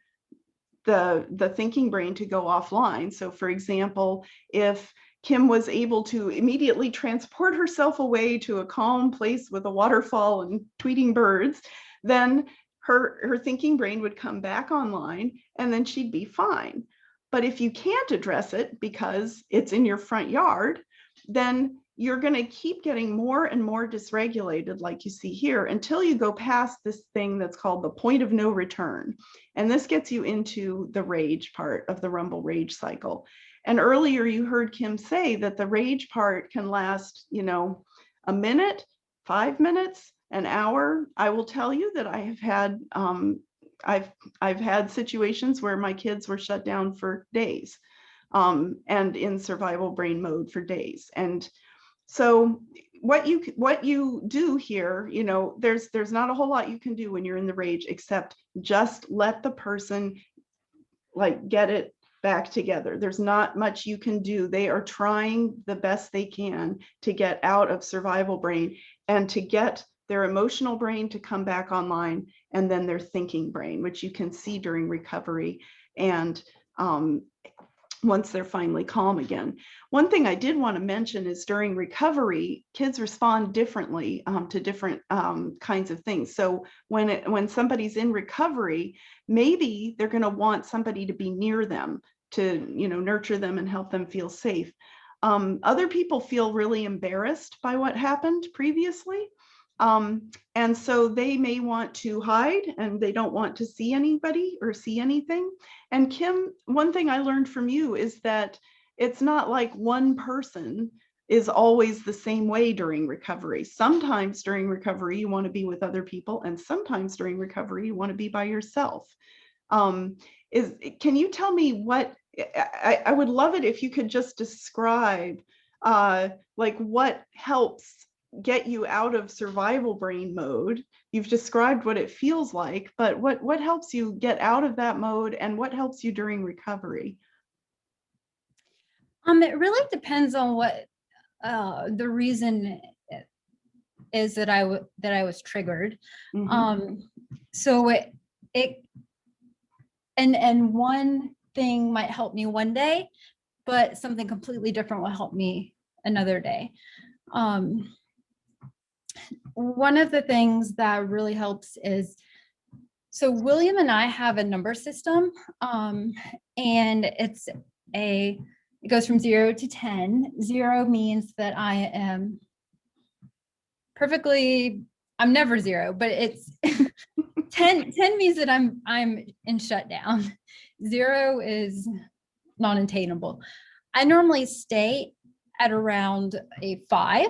Speaker 1: the thinking brain to go offline. So for example, if Kim was able to immediately transport herself away to a calm place with a waterfall and tweeting birds, then her thinking brain would come back online and then she'd be fine. But if you can't address it because it's in your front yard, then you're going to keep getting more and more dysregulated, like you see here, until you go past this thing that's called the point of no return. And this gets you into the rage part of the rumble rage cycle. And earlier you heard Kim say that the rage part can last, you know, a minute, 5 minutes, an hour. I will tell you that I have had, I've had situations where my kids were shut down for days and in survival brain mode for days. And so what you do here, you know, there's not a whole lot you can do when you're in the rage, except just let the person like get it back together. There's not much you can do. They are trying the best they can to get out of survival brain and to get their emotional brain to come back online, and then their thinking brain, which you can see during recovery. And once they're finally calm again. One thing I did want to mention is during recovery, kids respond differently to different kinds of things. So when somebody's in recovery, maybe they're going to want somebody to be near them to, you know, nurture them and help them feel safe. Other people feel really embarrassed by what happened previously. And so they may want to hide and they don't want to see anybody or see anything. And Kim, one thing I learned from you is that it's not like one person is always the same way during recovery. Sometimes during recovery, you want to be with other people, and sometimes during recovery, you want to be by yourself. Can you tell me what, I would love it if you could just describe like what helps get you out of survival brain mode. You've described what it feels like, but what helps you get out of that mode, and what helps you during recovery?
Speaker 3: It really depends on what the reason is that I was triggered.
Speaker 1: Mm-hmm.
Speaker 3: So and one thing might help me one day, but something completely different will help me another day. One of the things that really helps is, so William and I have a number system, and it goes from 0 to 10. 0 means that I am perfectly I'm never 0, but it's 10 means that I'm in shutdown. 0 is non-attainable. I normally stay at around a 5.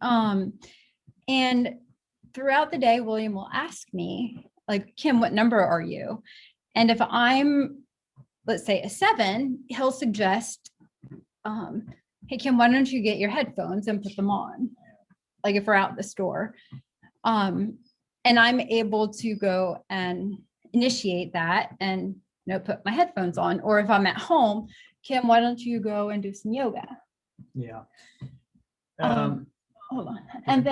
Speaker 3: And throughout the day, William will ask me, like, Kim, what number are you? And if I'm, let's say, a 7, he'll suggest, hey, Kim, why don't you get your headphones and put them on? Like if we're out in the store. And I'm able to go and initiate that and put my headphones on. Or if I'm at home, Kim, why don't you go and do some yoga?
Speaker 4: Yeah.
Speaker 3: Hold on. And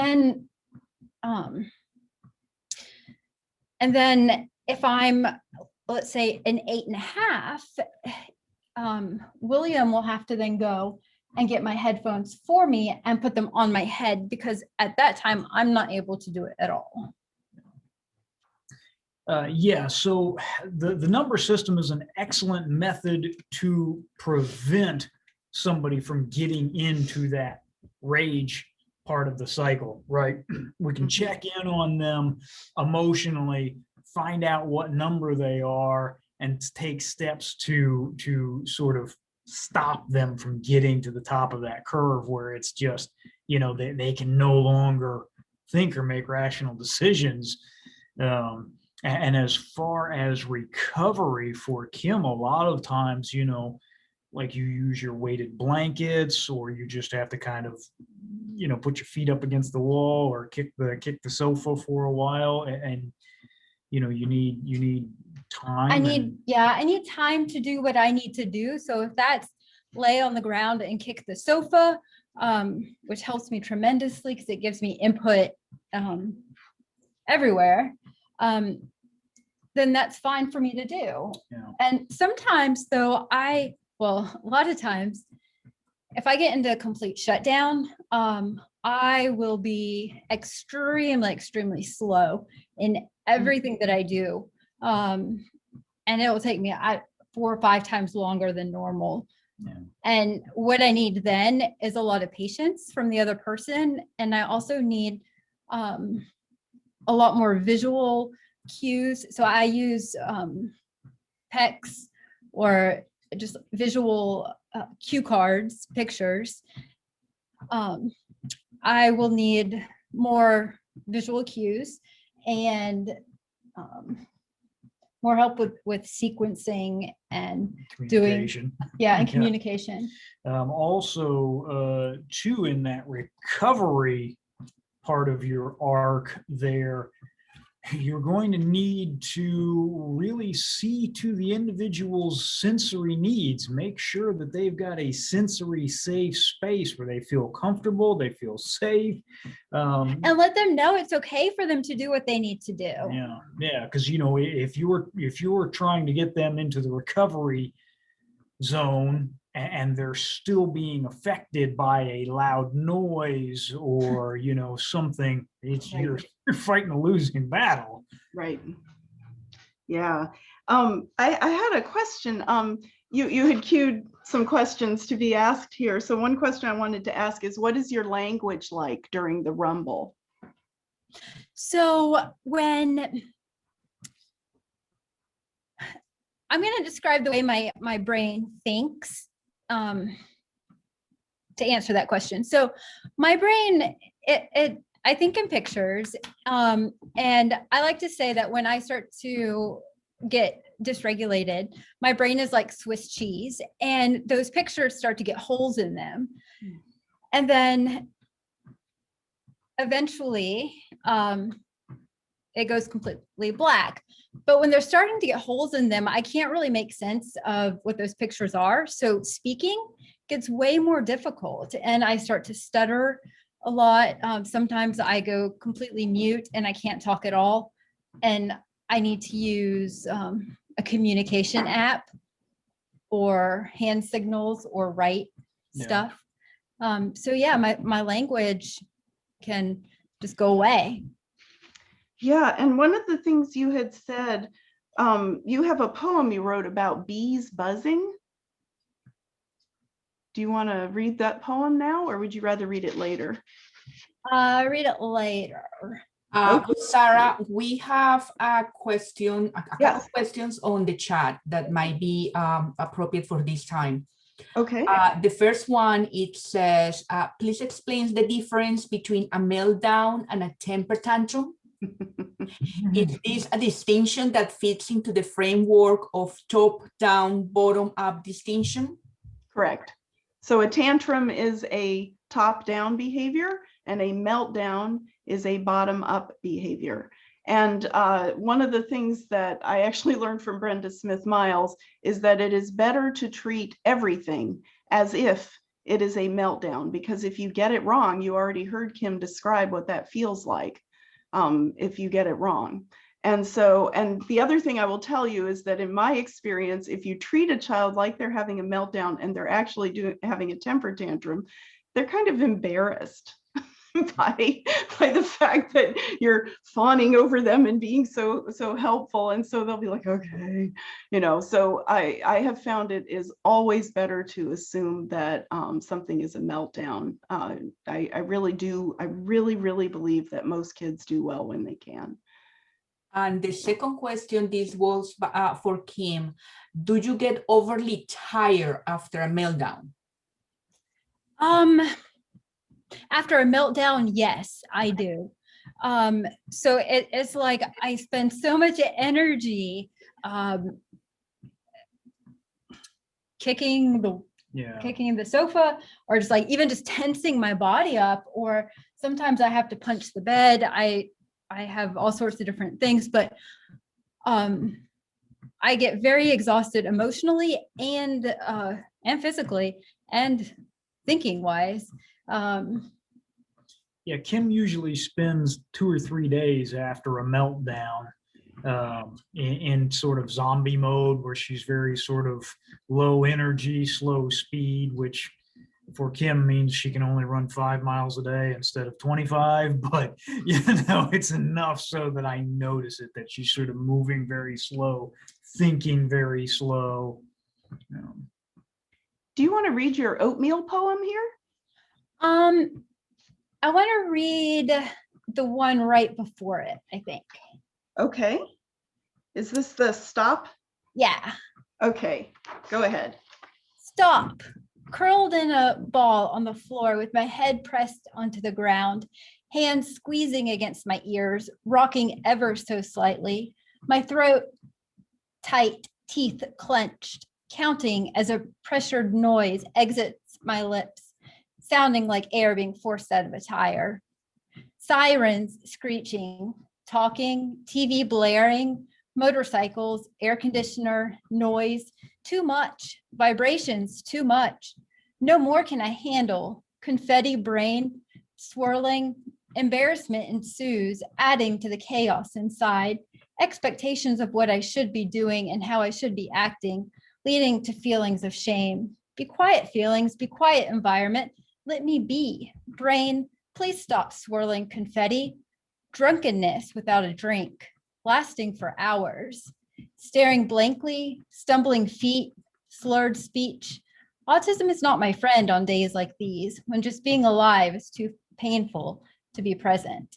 Speaker 3: then if I'm, let's say, an 8.5, William will have to then go and get my headphones for me and put them on my head, because at that time I'm not able to do it at all.
Speaker 4: Yeah, so the number system is an excellent method to prevent somebody from getting into that rage part of the cycle, right? We can check in on them emotionally, find out what number they are, and take steps to sort of stop them from getting to the top of that curve where it's just, they can no longer think or make rational decisions. And as far as recovery for Kim, a lot of times, like you use your weighted blankets, or you just have to kind of, put your feet up against the wall or kick the sofa for a while. And you need time.
Speaker 3: I need time to do what I need to do. So if that's lay on the ground and kick the sofa, which helps me tremendously because it gives me input everywhere, then that's fine for me to do.
Speaker 4: Yeah.
Speaker 3: And sometimes though, a lot of times, if I get into a complete shutdown, I will be extremely slow in everything that I do. And it will take me 4 or 5 times longer than normal.
Speaker 4: Yeah.
Speaker 3: And what I need then is a lot of patience from the other person. And I also need a lot more visual cues. So I use PECs or just visual cue cards, pictures. I will need more visual cues and more help with sequencing and
Speaker 4: Communication.
Speaker 3: and communication.
Speaker 4: Also, too, in that recovery part of your arc there, you're going to need to really see to the individual's sensory needs. Make sure that they've got a sensory safe space where they feel comfortable, they feel safe.
Speaker 3: And let them know it's okay for them to do what they need to do.
Speaker 4: Yeah, because if you were trying to get them into the recovery zone and they're still being affected by a loud noise or something, you're fighting a losing battle.
Speaker 1: Right. Yeah. I had a question. You had queued some questions to be asked here. So one question I wanted to ask is, what is your language like during the rumble?
Speaker 3: So when I'm going to describe the way my brain thinks to answer that question. So my brain, I think in pictures, and I like to say that when I start to get dysregulated, my brain is like Swiss cheese, and those pictures start to get holes in them. And then eventually it goes completely black. But when they're starting to get holes in them, I can't really make sense of what those pictures are. So speaking gets way more difficult, and I start to stutter a lot. Sometimes I go completely mute and I can't talk at all. And I need to use a communication app or hand signals or write stuff. So yeah, my language can just go away.
Speaker 1: Yeah, and one of the things you had said, you have a poem you wrote about bees buzzing. Do you want to read that poem now, or would you rather read it later?
Speaker 3: Read it later.
Speaker 5: Sarah, we have a question, a couple
Speaker 1: Yes.
Speaker 5: of questions on the chat that might be appropriate for this time.
Speaker 1: Okay.
Speaker 5: The first one, it says, please explain the difference between a meltdown and a temper tantrum. Is this a distinction that fits into the framework of top-down, bottom-up distinction?
Speaker 1: Correct. So a tantrum is a top-down behavior and a meltdown is a bottom-up behavior. And one of the things that I actually learned from Brenda Smith-Miles is that it is better to treat everything as if it is a meltdown, because if you get it wrong, you already heard Kim describe what that feels like if you get it wrong. And so, and the other thing I will tell you is that in my experience, if you treat a child like they're having a meltdown and they're actually having a temper tantrum, they're kind of embarrassed by the fact that you're fawning over them and being so helpful. And so they'll be like, okay, you know, so I have found it is always better to assume that something is a meltdown. I really do. I really believe that most kids do well when they can.
Speaker 5: And the second question, this was for Kim. Do you get overly tired after a meltdown?
Speaker 3: After a meltdown, yes, I do. So it's like I spend so much energy kicking the sofa, or just like even just tensing my body up, or sometimes I have to punch the bed. I have all sorts of different things, but I get very exhausted emotionally and physically and thinking wise.
Speaker 4: Yeah, Kim usually spends 2 or 3 days after a meltdown in sort of zombie mode, where she's very sort of low energy, slow speed, which for Kim means she can only run 5 miles a day instead of 25. But, you know, it's enough so that I notice it, that she's sort of moving very slow, thinking very slow.
Speaker 1: Do you want to read your oatmeal poem here?
Speaker 3: I want to read the one right before it, I think.
Speaker 1: Okay. Is this the stop?
Speaker 3: Yeah.
Speaker 1: Okay, go ahead.
Speaker 3: Stop. Curled in a ball on the floor with my head pressed onto the ground, hands squeezing against my ears, rocking ever so slightly, my throat tight, teeth clenched, counting as a pressured noise exits my lips, sounding like air being forced out of a tire. Sirens screeching, talking, TV blaring, motorcycles, air conditioner, noise, too much, vibrations, too much. No more can I handle. Confetti brain, swirling, embarrassment ensues, adding to the chaos inside. Expectations of what I should be doing and how I should be acting, leading to feelings of shame. Be quiet, feelings, be quiet, environment. Let me be. Brain, please stop swirling confetti. Drunkenness without a drink, lasting for hours. Staring blankly, stumbling feet, slurred speech. Autism is not my friend on days like these, when just being alive is too painful to be present.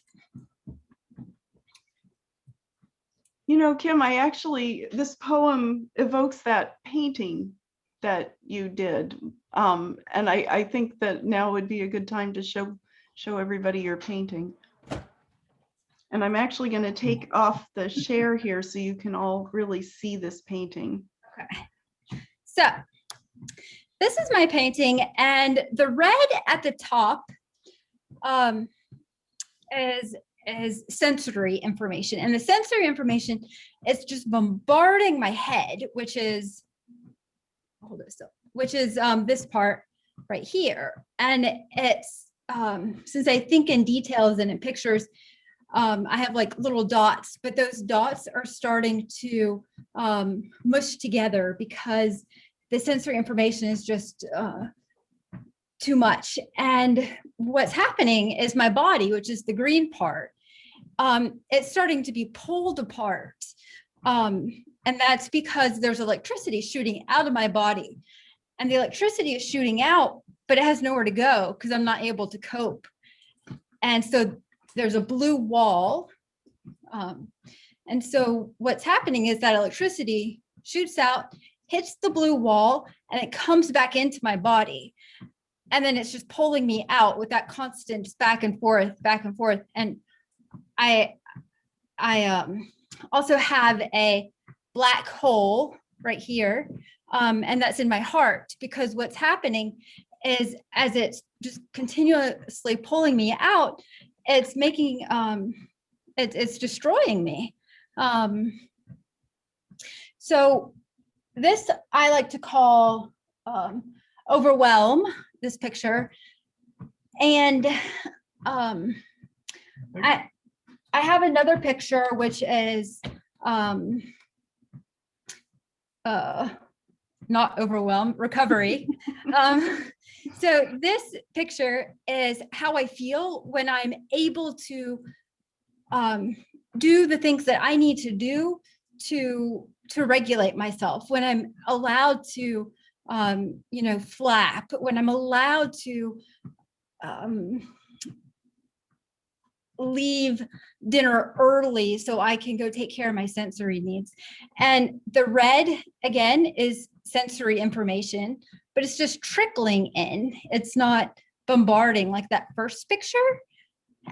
Speaker 1: You know, Kim, this poem evokes that painting that you did. And I think that now would be a good time to show everybody your painting. And I'm actually going to take off the share here so you can all really see this painting.
Speaker 3: Okay. So this is my painting, and the red at the top is sensory information. And the sensory information is just bombarding my head, which is, hold this up, which is this part right here. And it's, since I think in details and in pictures, I have like little dots, but those dots are starting to mush together because the sensory information is just too much. And what's happening is my body, which is the green part, it's starting to be pulled apart. And that's because there's electricity shooting out of my body. And the electricity is shooting out, but it has nowhere to go because I'm not able to cope. And so there's a blue wall. And so what's happening is that electricity shoots out, hits the blue wall, and it comes back into my body. And then it's just pulling me out with that constant just back and forth, back and forth. And I also have a black hole right here, and that's in my heart, because what's happening is as it's just continuously pulling me out, it's making, it's destroying me. So this I like to call overwhelm, this picture. And I have another picture, which is not overwhelm, recovery. So this picture is how I feel when I'm able to do the things that I need to do to regulate myself, when I'm allowed to flap, when I'm allowed to leave dinner early so I can go take care of my sensory needs. And the red, again, is sensory information, but it's just trickling in. It's not bombarding like that first picture.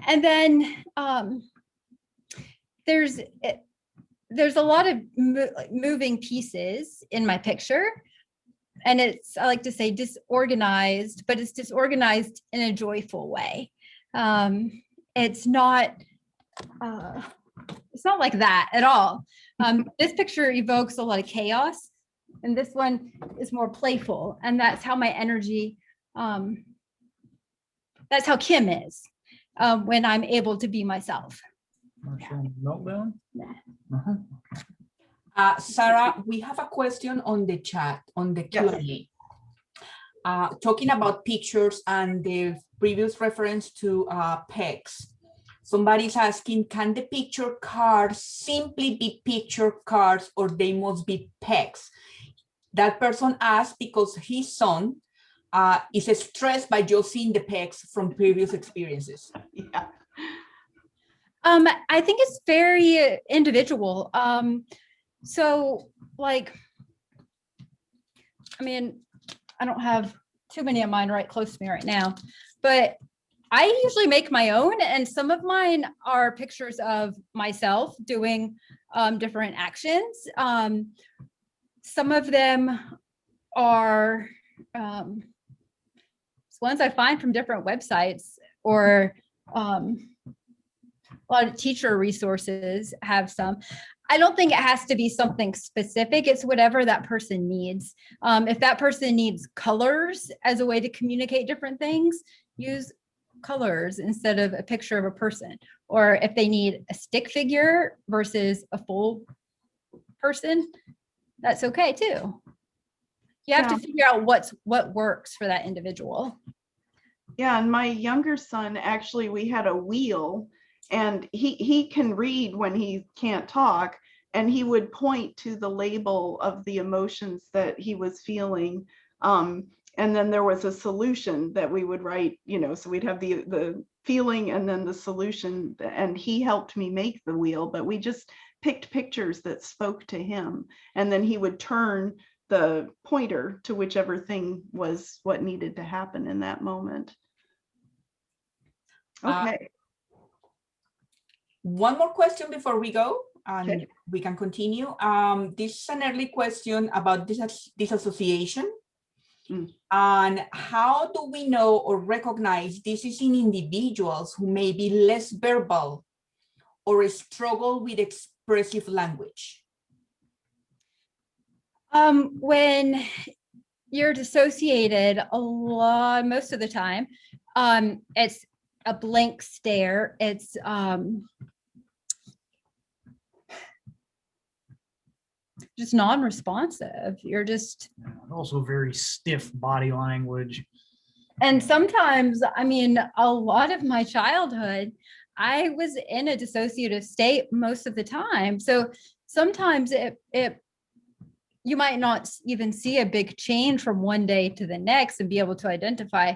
Speaker 3: And then there's a lot of moving pieces in my picture. And it's, I like to say, disorganized, but it's disorganized in a joyful way. It's not like that at all. This picture evokes a lot of chaos, and this one is more playful. And that's how my energy, that's how Kim is when I'm able to be myself.
Speaker 4: Meltdown?
Speaker 5: Sarah, we have a question on the chat, on the Q&A. Talking about pictures and the previous reference to pecs. Somebody's asking, can the picture cards simply be picture cards, or they must be pecs? That person asked because his son is stressed by just seeing the pecs from previous experiences.
Speaker 1: Yeah.
Speaker 3: I think it's very individual. So like, I mean, I don't have too many of mine right close to me right now, but I usually make my own, and some of mine are pictures of myself doing different actions. Some of them are ones I find from different websites, or a lot of teacher resources have some. I don't think it has to be something specific. It's whatever that person needs. If that person needs colors as a way to communicate different things, use colors instead of a picture of a person. Or if they need a stick figure versus a full person, that's okay too. You have to figure out what works for that individual.
Speaker 1: Yeah, and my younger son, actually, we had a wheel, and he can read when he can't talk, and he would point to the label of the emotions that he was feeling. And then there was a solution that we would write, so we'd have the feeling and then the solution, and he helped me make the wheel, but we just picked pictures that spoke to him, and then he would turn the pointer to whichever thing was what needed to happen in that moment. Okay.
Speaker 5: One more question before we go, and
Speaker 1: Okay.
Speaker 5: we can continue. This is an early question about disassociation. And how do we know or recognize this is in individuals who may be less verbal or struggle with expressive language?
Speaker 3: When you're dissociated, most of the time, it's a blank stare. It's just non-responsive. You're just
Speaker 4: Also very stiff body language.
Speaker 3: And sometimes, I mean, a lot of my childhood, I was in a dissociative state most of the time. So sometimes you might not even see a big change from one day to the next and be able to identify,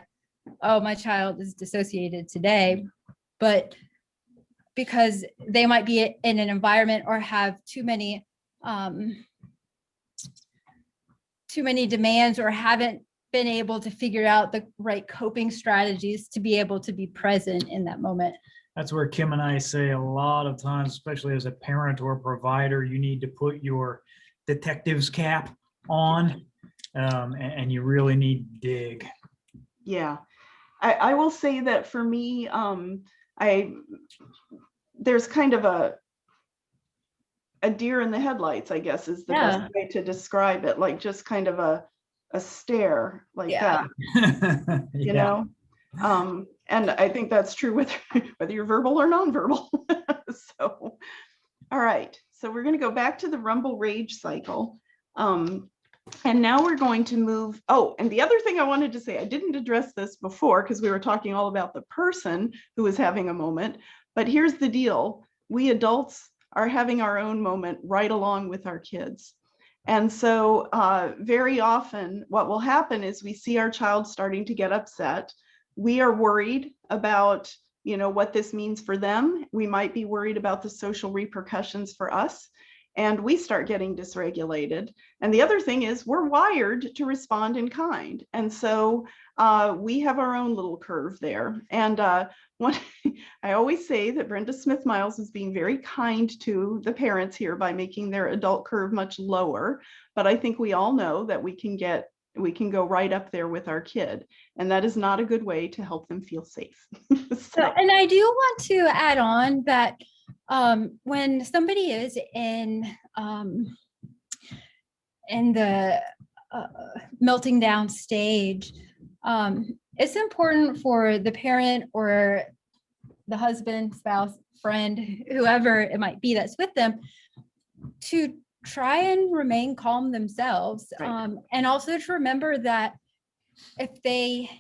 Speaker 3: oh, my child is dissociated today. But because they might be in an environment or have too many demands, or haven't been able to figure out the right coping strategies to be able to be present in that moment.
Speaker 4: That's where Kim and I say a lot of times, especially as a parent or provider, you need to put your detective's cap on, and you really need to dig.
Speaker 1: Yeah, I will say that for me, there's kind of a deer in the headlights, I guess is the best way to describe it, like just kind of a stare like that, you know? And I think that's true whether you're verbal or nonverbal. So, all right, so we're going to go back to the rumble rage cycle. And now we're going to move. Oh, and the other thing I wanted to say, I didn't address this before because we were talking all about the person who was having a moment, but here's the deal. We adults are having our own moment right along with our kids. And so very often what will happen is we see our child starting to get upset. We are worried about, you know, what this means for them. We might be worried about the social repercussions for us, and we start getting dysregulated. And the other thing is we're wired to respond in kind. And so we have our own little curve there. And I always say that Brenda Smith-Miles is being very kind to the parents here by making their adult curve much lower. But I think we all know that we can go right up there with our kid. And that is not a good way to help them feel safe.
Speaker 3: And I do want to add on that when somebody is in the melting down stage, it's important for the parent or the husband, spouse, friend, whoever it might be that's with them, to try and remain calm themselves.
Speaker 1: Right.
Speaker 3: And also to remember that if they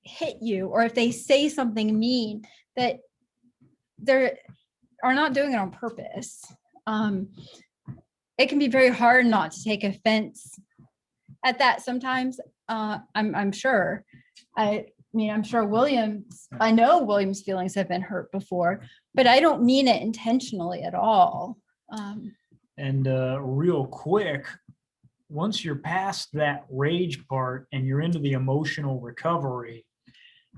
Speaker 3: hit you or if they say something mean, that they are not doing it on purpose. It can be very hard not to take offense at that sometimes. I'm sure. I know William's feelings have been hurt before, but I don't mean it intentionally at all.
Speaker 4: And real quick, once you're past that rage part and you're into the emotional recovery,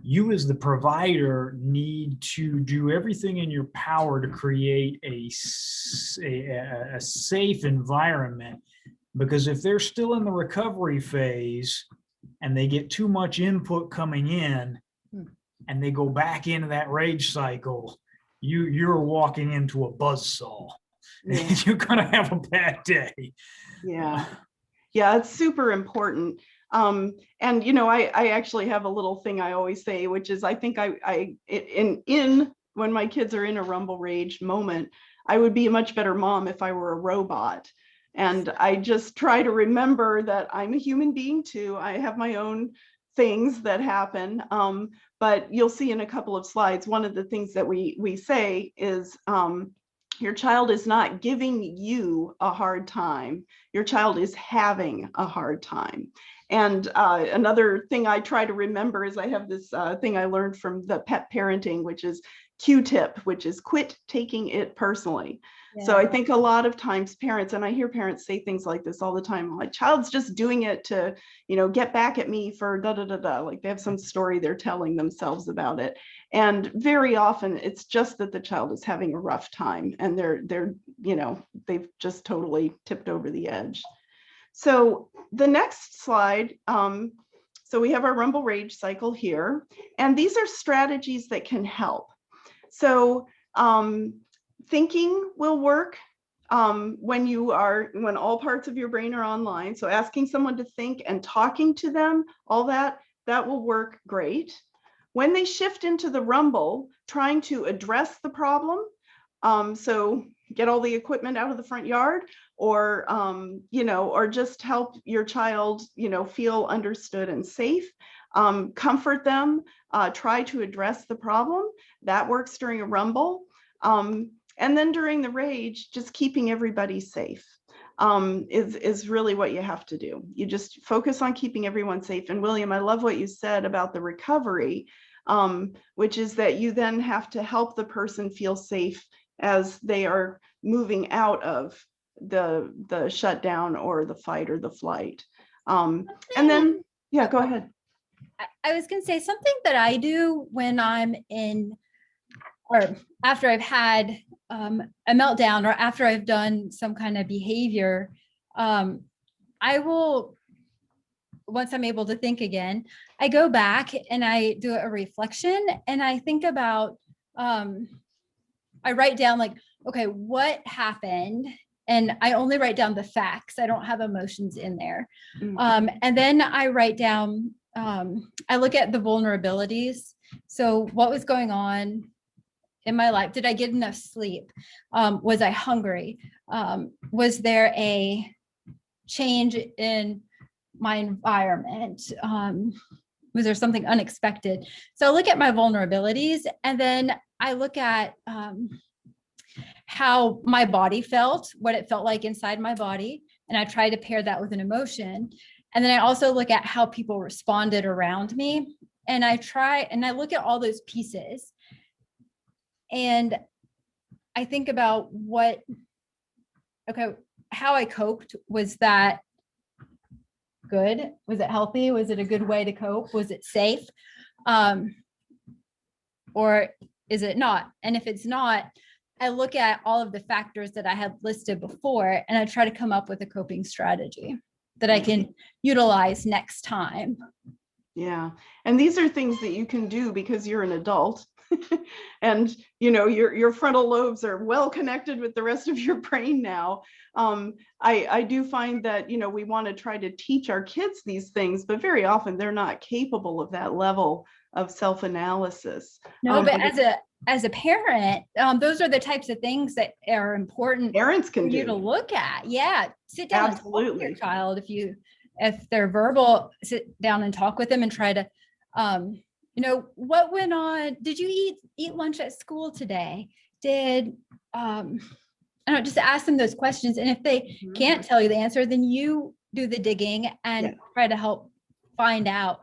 Speaker 4: you as the provider need to do everything in your power to create a safe environment. Because if they're still in the recovery phase and they get too much input coming in and they go back into that rage cycle, you're walking into a buzzsaw.
Speaker 1: Yeah.
Speaker 4: You're gonna have a bad day.
Speaker 1: Yeah, it's super important. And you know, I actually have a little thing I always say, which is I think in when my kids are in a rumble rage moment, I would be a much better mom if I were a robot. And I just try to remember that I'm a human being too. I have my own things that happen. But you'll see in a couple of slides, one of the things that we say is your child is not giving you a hard time. Your child is having a hard time. And another thing I try to remember is I have this thing I learned from the pet parenting, which is Q-tip, which is quit taking it personally. Yeah. So I think a lot of times parents, and I hear parents say things like this all the time, my child's just doing it to, you know, get back at me for da da da da, like they have some story they're telling themselves about it. And very often it's just that the child is having a rough time and they're, you know, they've just totally tipped over the edge. So the next slide, so we have our rumble rage cycle here, and these are strategies that can help. So thinking will work when all parts of your brain are online. So asking someone to think and talking to them, all that will work great. When they shift into the rumble, trying to address the problem, so get all the equipment out of the front yard, or you know, or just help your child, you know, feel understood and safe. Comfort them, try to address the problem. That works during a rumble. And then during the rage, just keeping everybody safe is really what you have to do. You just focus on keeping everyone safe. And William, I love what you said about the recovery. which is that you then have to help the person feel safe as they are moving out of the shutdown or the fight or the flight. And then, yeah, go ahead.
Speaker 3: I was going to say something that I do when I'm in, or after I've had a meltdown, or after I've done some kind of behavior, I will, once I'm able to think again, I go back and I do a reflection, and I think about, I write down like, okay, what happened? And I only write down the facts. I don't have emotions in there. And then I write down, I look at the vulnerabilities. So what was going on in my life? Did I get enough sleep? Was I hungry? Was there a change in my environment? Was there something unexpected? So I look at my vulnerabilities, and then I look at how my body felt, what it felt like inside my body. And I try to pair that with an emotion. And then I also look at how people responded around me. And I look at all those pieces. And I think about how I coped. Was that good? Was it healthy? Was it a good way to cope? Was it safe? Or is it not? And if it's not, I look at all of the factors that I had listed before, and I try to come up with a coping strategy that I can utilize next time.
Speaker 1: Yeah. And these are things that you can do because you're an adult and, you know, your frontal lobes are well connected with the rest of your brain now. I do find that, you know, we want to try to teach our kids these things, but very often they're not capable of that level of self-analysis.
Speaker 3: No, but as a parent, those are the types of things that are important
Speaker 1: parents can
Speaker 3: for you
Speaker 1: do
Speaker 3: to look at. Yeah. Sit down
Speaker 1: Absolutely.
Speaker 3: and talk to your child. If they're verbal, sit down and talk with them and try to, you know, what went on? Did you eat lunch at school today? Did, I don't know, just ask them those questions. And if they can't tell you the answer, then you do the digging and try to help find out.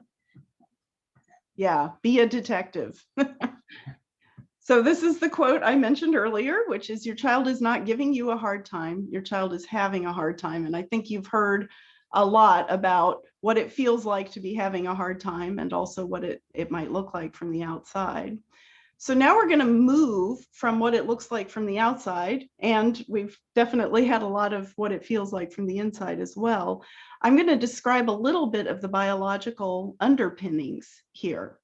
Speaker 1: Yeah, be a detective. So this is the quote I mentioned earlier, which is, your child is not giving you a hard time. Your child is having a hard time. And I think you've heard a lot about what it feels like to be having a hard time, and also what it might look like from the outside. So now we're going to move from what it looks like from the outside, and we've definitely had a lot of what it feels like from the inside as well. I'm going to describe a little bit of the biological underpinnings here.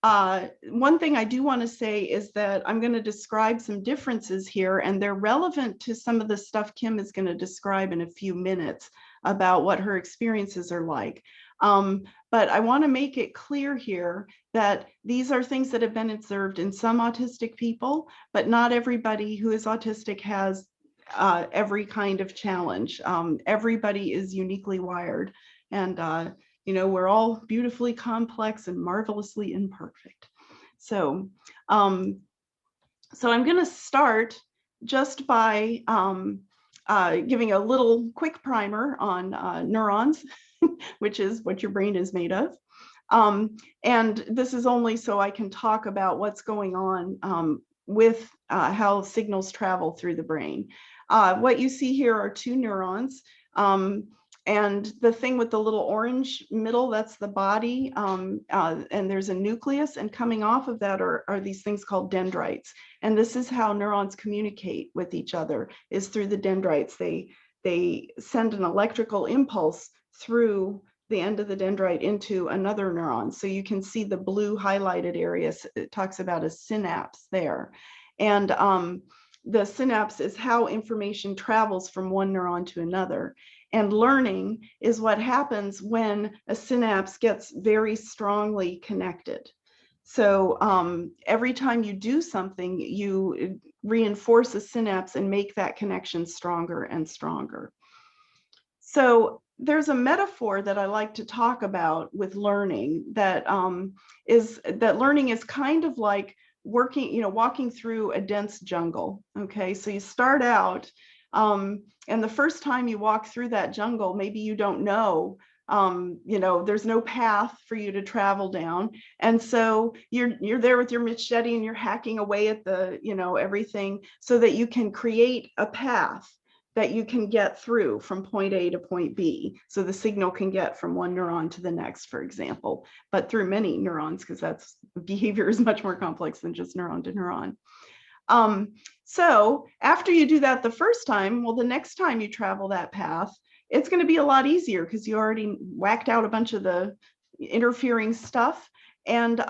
Speaker 1: One thing I do want to say is that I'm going to describe some differences here, and they're relevant to some of the stuff Kim is going to describe in a few minutes about what her experiences are like. But I want to make it clear here that these are things that have been observed in some autistic people, but not everybody who is autistic has every kind of challenge. Everybody is uniquely wired, and you know, we're all beautifully complex and marvelously imperfect. So I'm going to start just by giving a little quick primer on neurons, which is what your brain is made of. And this is only so I can talk about what's going on with how signals travel through the brain. What you see here are two neurons. And the thing with the little orange middle, that's the body, and there's a nucleus, and coming off of that are these things called dendrites. And this is how neurons communicate with each other, is through the dendrites. They send an electrical impulse through the end of the dendrite into another neuron. So you can see the blue highlighted areas. It talks about a synapse there. And the synapse is how information travels from one neuron to another. And learning is what happens when a synapse gets very strongly connected. So every time you do something, you reinforce a synapse and make that connection stronger and stronger. So there's a metaphor that I like to talk about with learning that is that learning is kind of like walking through a dense jungle. Okay, so you start out and the first time you walk through that jungle, maybe you don't know There's no path for you to travel down. And so you're there with your machete and you're hacking away at the, everything so that you can create a path that you can get through from point A to point B. So the signal can get from one neuron to the next, for example, but through many neurons, because that's behavior is much more complex than just neuron to neuron. So after you do that the first time, well, the next time you travel that path, it's going to be a lot easier because you already whacked out a bunch of the interfering stuff. And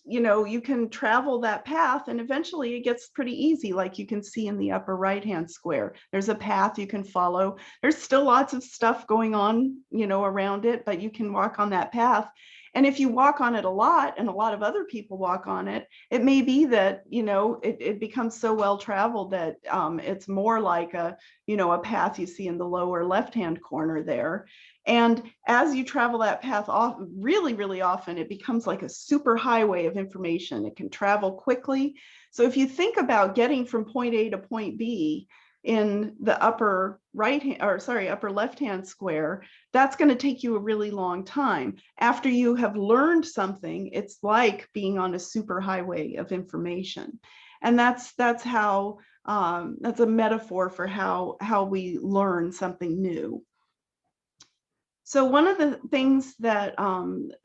Speaker 1: you can travel that path and eventually it gets pretty easy, like you can see in the upper right-hand square. There's a path you can follow. There's still lots of stuff going on, around it, but you can walk on that path. And if you walk on it a lot and a lot of other people walk on it, it may be that, it becomes so well traveled that it's more like a path you see in the lower left-hand corner there. And as you travel that path off really, really often, it becomes like a super highway of information. It can travel quickly. So if you think about getting from point A to point B in the upper left-hand square, that's going to take you a really long time. After you have learned something, it's like being on a super highway of information. And that's how that's a metaphor for how we learn something new. So one of the things that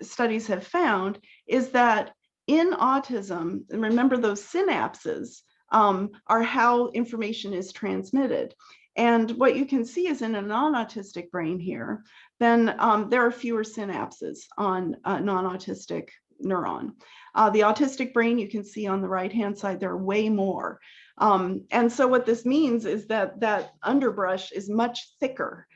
Speaker 1: studies have found is that in autism, and remember those synapses are how information is transmitted. And what you can see is in a non-autistic brain here, then there are fewer synapses on a non-autistic neuron. The autistic brain, you can see on the right-hand side, there are way more. And so what this means is that that underbrush is much thicker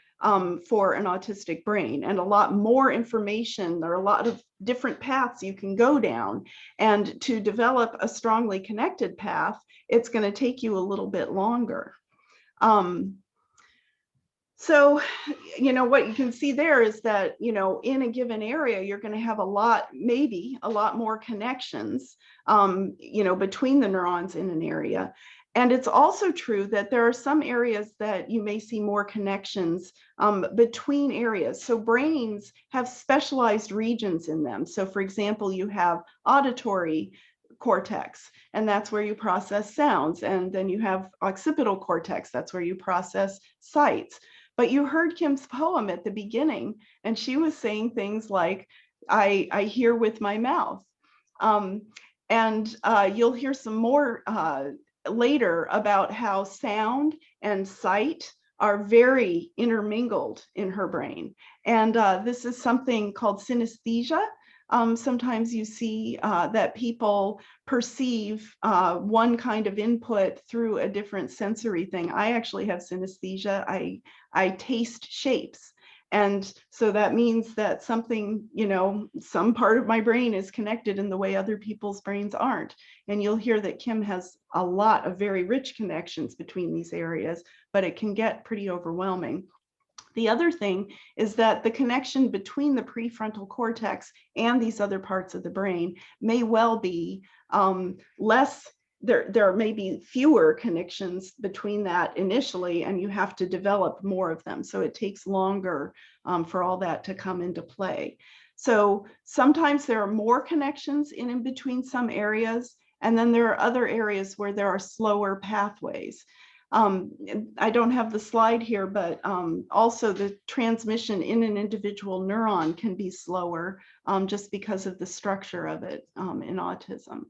Speaker 1: for an autistic brain, and a lot more information. There are a lot of different paths you can go down, and to develop a strongly connected path, it's going to take you a little bit longer. So, what you can see there is that, in a given area, you're going to have maybe a lot more connections, between the neurons in an area. And it's also true that there are some areas that you may see more connections between areas. So brains have specialized regions in them. So for example, you have auditory cortex, and that's where you process sounds. And then you have occipital cortex, that's where you process sights. But you heard Kim's poem at the beginning, and she was saying things like, I hear with my mouth. And you'll hear some more later about how sound and sight are very intermingled in her brain. And this is something called synesthesia. Sometimes you see that people perceive one kind of input through a different sensory thing. I actually have synesthesia. I taste shapes. And so that means that something, some part of my brain is connected in the way other people's brains aren't. And you'll hear that Kim has a lot of very rich connections between these areas, but it can get pretty overwhelming. The other thing is that the connection between the prefrontal cortex and these other parts of the brain may well be less. There may be fewer connections between that initially, and you have to develop more of them. So it takes longer for all that to come into play. So sometimes there are more connections in between some areas, and then there are other areas where there are slower pathways. I don't have the slide here, but also the transmission in an individual neuron can be slower just because of the structure of it in autism.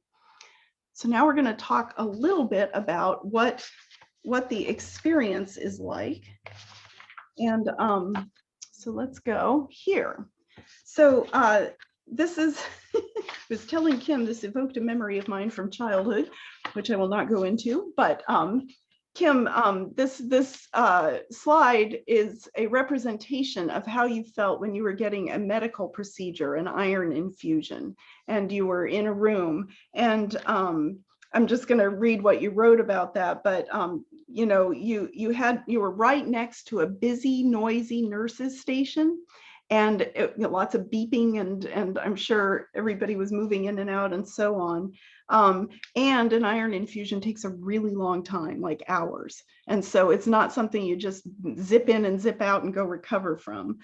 Speaker 1: So now we're going to talk a little bit about what the experience is like. And so let's go here. So this is, I was telling Kim, this evoked a memory of mine from childhood, which I will not go into, but Kim, this slide is a representation of how you felt when you were getting a medical procedure, an iron infusion, and you were in a room. And I'm just going to read what you wrote about that. But you were right next to a busy, noisy nurses station, and lots of beeping, and I'm sure everybody was moving in and out and so on. And an iron infusion takes a really long time, like hours. And so it's not something you just zip in and zip out and go recover from.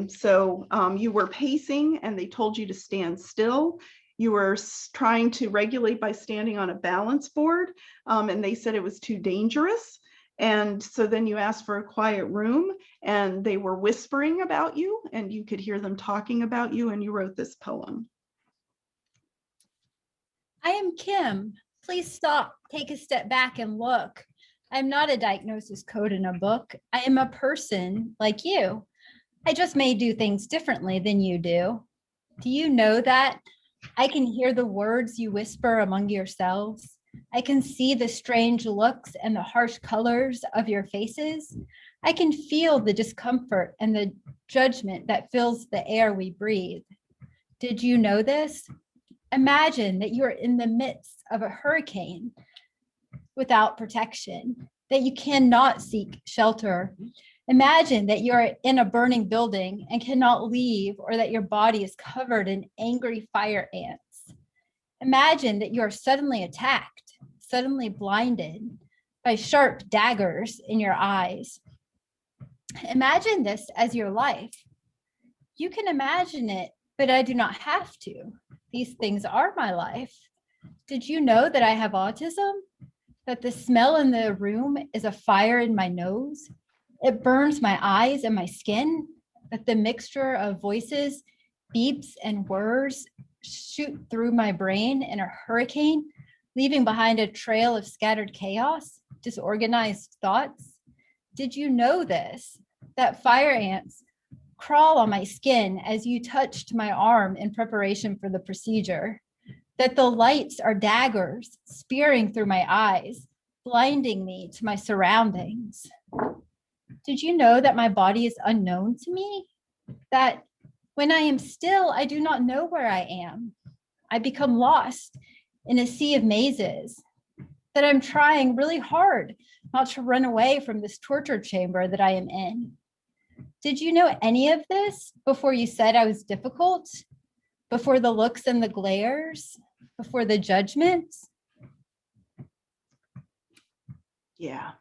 Speaker 1: So you were pacing and they told you to stand still. You were trying to regulate by standing on a balance board, and they said it was too dangerous. And so then you asked for a quiet room, and they were whispering about you, and you could hear them talking about you, and you wrote this poem.
Speaker 3: I am Kim. Please stop, take a step back and look. I'm not a diagnosis code in a book. I am a person like you. I just may do things differently than you do. Do you know that? I can hear the words you whisper among yourselves. I can see the strange looks and the harsh colors of your faces. I can feel the discomfort and the judgment that fills the air we breathe. Did you know this? Imagine that you're in the midst of a hurricane without protection, that you cannot seek shelter. Imagine that you're in a burning building and cannot leave, or that your body is covered in angry fire ants. Imagine that you are suddenly attacked, suddenly blinded by sharp daggers in your eyes. Imagine this as your life. You can imagine it, but I do not have to. These things are my life. Did you know that I have autism? That the smell in the room is a fire in my nose? It burns my eyes and my skin? That the mixture of voices, beeps, and whirs shoot through my brain in a hurricane, leaving behind a trail of scattered chaos, disorganized thoughts? Did you know this? That fire ants crawl on my skin as you touched my arm in preparation for the procedure? That the lights are daggers spearing through my eyes, blinding me to my surroundings? Did you know that my body is unknown to me? That when I am still, I do not know where I am. I become lost in a sea of mazes. That I'm trying really hard not to run away from this torture chamber that I am in. Did you know any of this before you said I was difficult? Before the looks and the glares? Before the judgments?
Speaker 1: Yeah.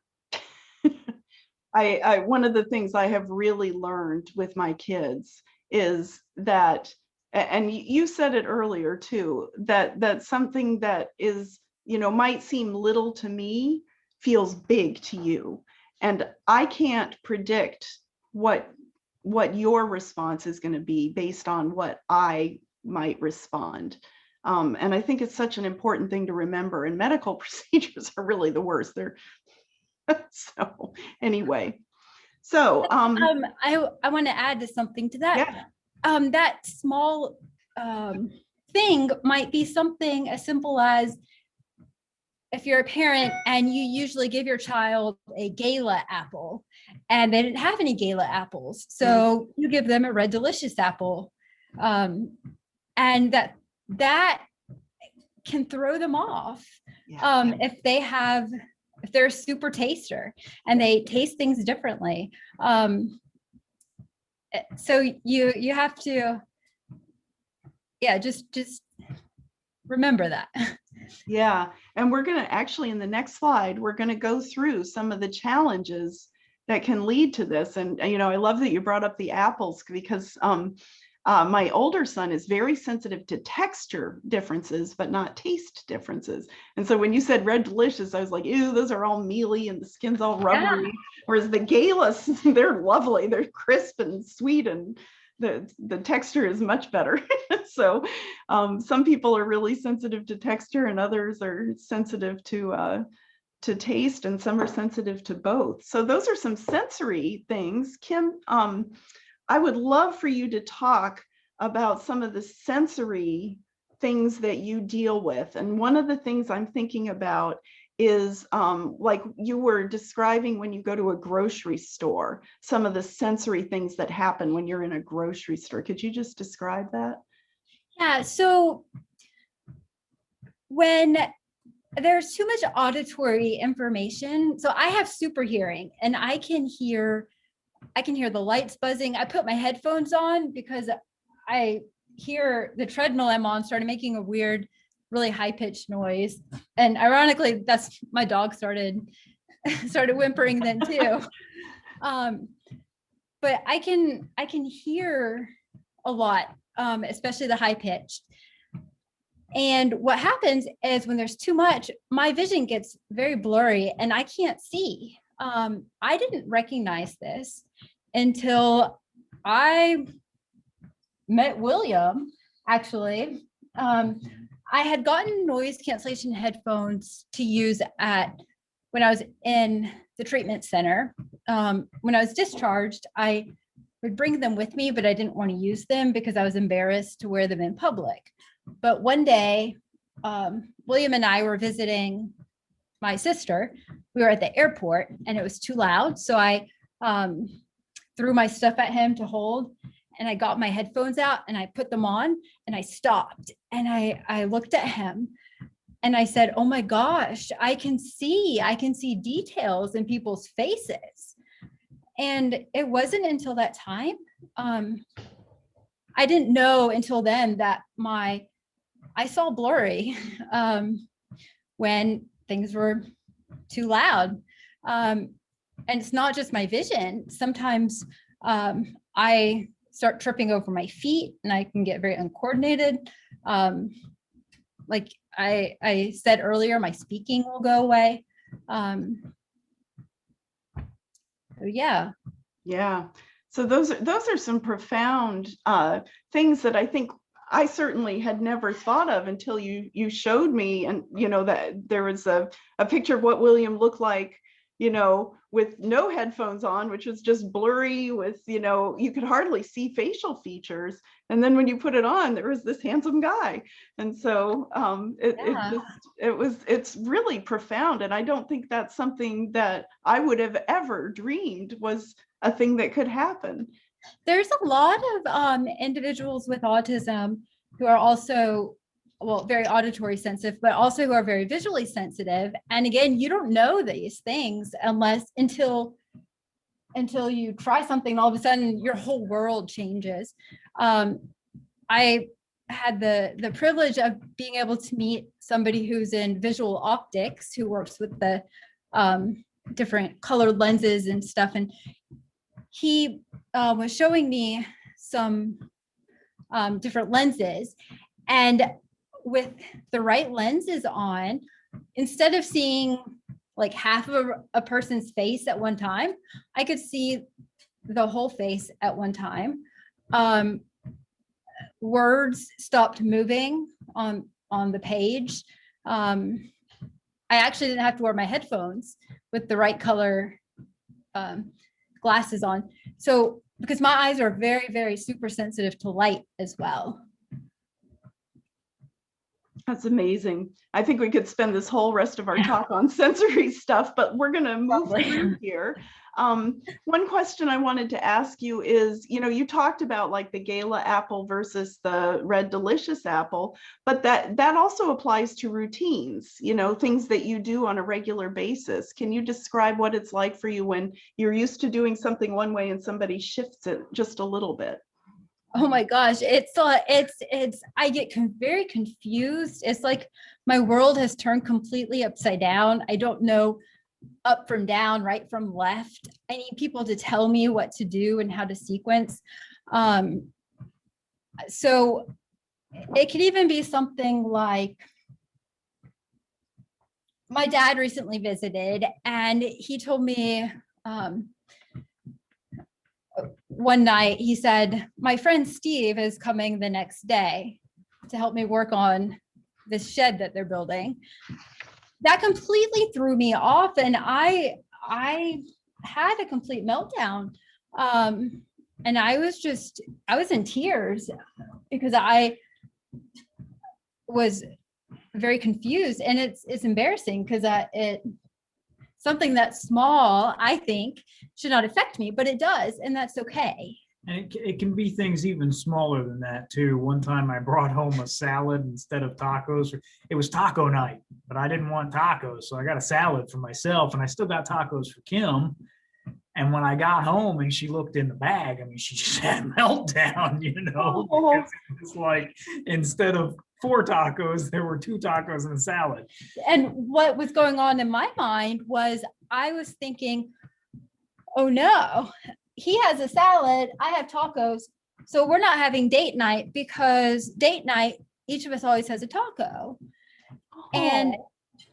Speaker 1: One of the things I have really learned with my kids is that, and you said it earlier too, that something that is, might seem little to me feels big to you. And I can't predict what your response is going to be based on what I might respond. And I think it's such an important thing to remember. And medical procedures are really the worst. They're so anyway. So
Speaker 3: I want to add to something to that.
Speaker 1: Yeah.
Speaker 3: That small thing might be something as simple as, if you're a parent and you usually give your child a gala apple and they didn't have any gala apples, so you give them a Red Delicious apple, and that can throw them off.
Speaker 1: Yeah.
Speaker 3: If they're a super taster and they taste things differently. So you have to, just remember that.
Speaker 1: Yeah. And we're going to actually, in the next slide, we're going to go through some of the challenges that can lead to this. And, I love that you brought up the apples, because my older son is very sensitive to texture differences, but not taste differences. And so when you said Red Delicious, I was like, ew, those are all mealy and the skin's all rubbery. Yeah. Whereas the galas, they're lovely. They're crisp and sweet, and the texture is much better. So some people are really sensitive to texture, and others are sensitive to taste, and some are sensitive to both. So those are some sensory things. Kim, I would love for you to talk about some of the sensory things that you deal with. And one of the things I'm thinking about is like you were describing when you go to a grocery store, some of the sensory things that happen when you're in a grocery store. Could you just describe that?
Speaker 3: Yeah, so when there's too much auditory information, so I have super hearing and I can hear I can hear the lights buzzing. I put my headphones on because I hear the treadmill I'm on started making a weird, really high-pitched noise. And ironically, that's my dog started whimpering then too. But I can hear a lot, especially the high pitched. And what happens is when there's too much, my vision gets very blurry and I can't see. I didn't recognize this until I met William, actually. I had gotten noise cancellation headphones to use when I was in the treatment center. When I was discharged, I would bring them with me, but I didn't want to use them because I was embarrassed to wear them in public. But one day, William and I were visiting my sister. We were at the airport and it was too loud. So I threw my stuff at him to hold, and I got my headphones out and I put them on and I stopped and I looked at him and I said, oh my gosh, I can see details in people's faces. And it wasn't until that time, I didn't know until then that I saw blurry when things were too loud. And it's not just my vision. Sometimes I start tripping over my feet and I can get very uncoordinated. Like I said earlier, my speaking will go away. Yeah.
Speaker 1: Yeah. So those are some profound things that I think I certainly had never thought of until you showed me, and that there was a picture of what William looked like, with no headphones on, which was just blurry with, you could hardly see facial features. And then when you put it on, there was this handsome guy. And so it's really profound. And I don't think that's something that I would have ever dreamed was a thing that could happen.
Speaker 3: There's a lot of individuals with autism who are also, very auditory sensitive, but also who are very visually sensitive. And again, you don't know these things until you try something, all of a sudden your whole world changes. I had the privilege of being able to meet somebody who's in visual optics, who works with the different colored lenses and stuff. And he was showing me some different lenses, and with the right lenses on, instead of seeing like half of a person's face at one time, I could see the whole face at one time. Words stopped moving on the page. I actually didn't have to wear my headphones with the right color glasses on. So, because my eyes are very, very super sensitive to light as well.
Speaker 1: That's amazing. I think we could spend this whole rest of our talk on sensory stuff, but we're going to move through here. One question I wanted to ask you is, you talked about like the Gala apple versus the Red Delicious apple, but that also applies to routines, things that you do on a regular basis. Can you describe what it's like for you when you're used to doing something one way and somebody shifts it just a little bit?
Speaker 3: Oh my gosh, I get very confused. It's like my world has turned completely upside down. I don't know up from down, right from left. I need people to tell me what to do and how to sequence. So it could even be something like, my dad recently visited and he told me, one night he said, my friend Steve is coming the next day to help me work on this shed that they're building. That completely threw me off, and I had a complete meltdown. And I was in tears because I was very confused, and it's embarrassing because something that's small, I think, should not affect me, but it does, and that's okay.
Speaker 4: And it can be things even smaller than that too. One time I brought home a salad instead of tacos. It was taco night, but I didn't want tacos, so I got a salad for myself, and I still got tacos for Kim. And when I got home and she looked in the bag, I mean, she just had a meltdown, you know,
Speaker 1: Oh.
Speaker 4: because it was like, instead of 4 tacos, there were 2 tacos and a salad.
Speaker 3: And what was going on in my mind was I was thinking, oh no, he has a salad, I have tacos. So we're not having date night because date night, each of us always has a taco. And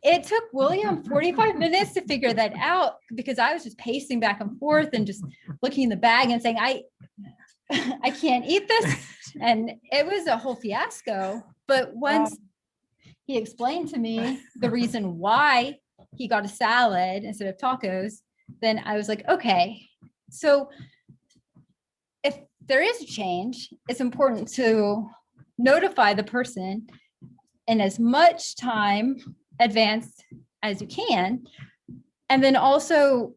Speaker 3: it took William 45 minutes to figure that out because I was just pacing back and forth and just looking in the bag and saying, I can't eat this. And it was a whole fiasco. But once he explained to me the reason why he got a salad instead of tacos, then I was like, okay, so if there is a change, it's important to notify the person in as much time advance as you can, and then also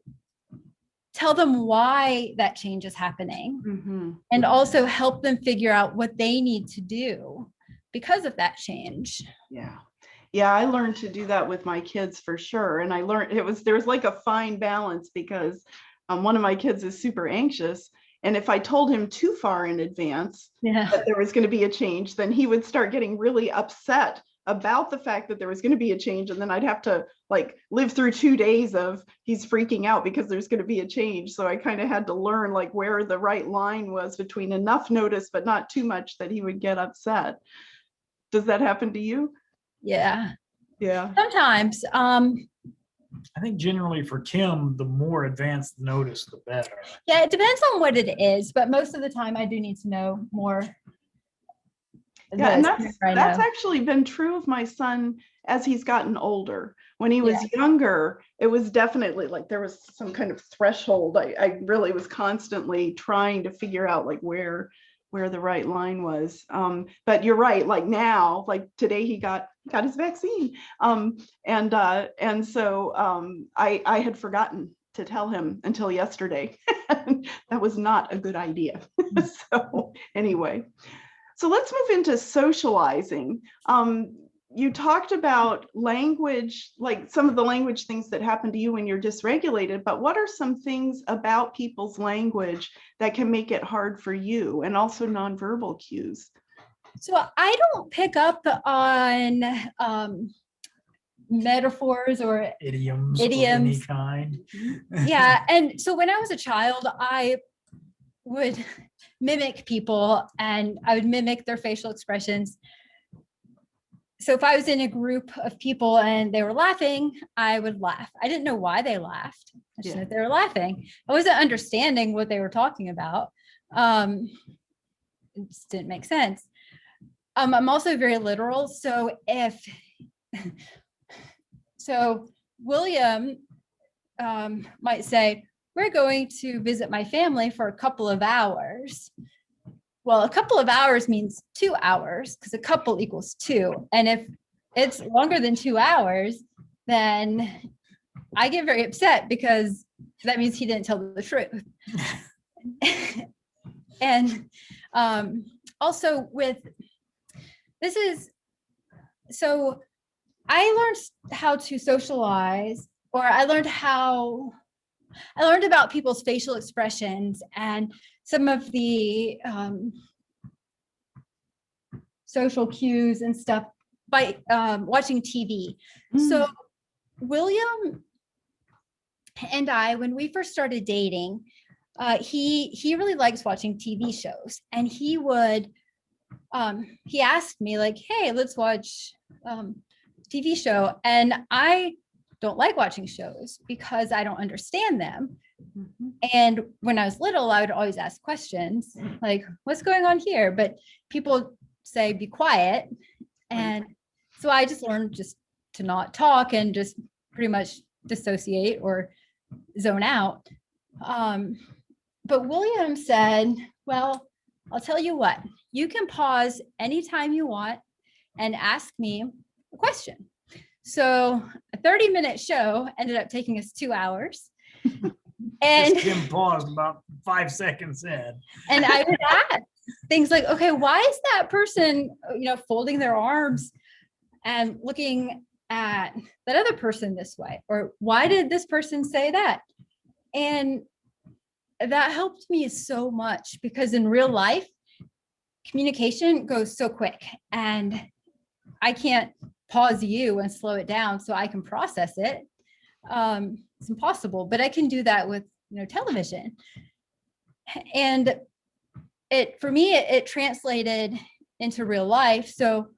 Speaker 3: tell them why that change is happening, and also help them figure out what they need to do because of that change.
Speaker 1: Yeah, I learned to do that with my kids for sure. And I learned there was like a fine balance because one of my kids is super anxious. And if I told him too far in advance that there was going to be a change, then he would start getting really upset about the fact that there was going to be a change. And then I'd have to like live through 2 days of he's freaking out because there's going to be a change. So I kind of had to learn like where the right line was between enough notice, but not too much that he would get upset. Does that happen to you?
Speaker 3: Yeah.
Speaker 1: Yeah.
Speaker 3: Sometimes.
Speaker 4: I think generally for Kim, the more advanced the notice, the better.
Speaker 3: Yeah, it depends on what it is, but most of the time I do need to know more.
Speaker 1: Yeah, and that's actually been true of my son as he's gotten older. When he was younger, it was definitely like there was some kind of threshold. I really was constantly trying to figure out like where the right line was. But you're right, like now, like today he got his vaccine. And so I had forgotten to tell him until yesterday. That was not a good idea. So anyway. So let's move into socializing. You talked about language, like some of the language things that happen to you when you're dysregulated, but what are some things about people's language that can make it hard for you, and also nonverbal cues?
Speaker 3: So I don't pick up on metaphors or
Speaker 4: idioms of any kind.
Speaker 3: Yeah, and so when I was a child, I would mimic people and I would mimic their facial expressions. So if I was in a group of people and they were laughing, I would laugh. I didn't know why they laughed. I just knew they were laughing. I wasn't understanding what they were talking about. It just didn't make sense. I'm also very literal. So William might say, we're going to visit my family for a couple of hours. Well, a couple of hours means 2 hours because a couple equals 2. And if it's longer than 2 hours, then I get very upset because that means he didn't tell the truth. And also so I learned how to socialize, or I learned about people's facial expressions and some of the social cues and stuff by watching TV. So William and I, when we first started dating, he really likes watching TV shows, and he asked me like, hey, let's watch TV show. And I don't like watching shows because I don't understand them. And when I was little, I would always ask questions like, what's going on here? But people say, be quiet. And so I just learned just to not talk and just pretty much dissociate or zone out. But William said, well, I'll tell you what, you can pause anytime you want and ask me a question. So a 30-minute show ended up taking us 2 hours. And
Speaker 4: Kim paused about 5 seconds in.
Speaker 3: And I would ask things like, okay, why is that person, folding their arms and looking at that other person this way? Or why did this person say that? And that helped me so much because in real life, communication goes so quick and I can't pause you and slow it down so I can process it. It's impossible, but I can do that with, television. And for me, it translated into real life. So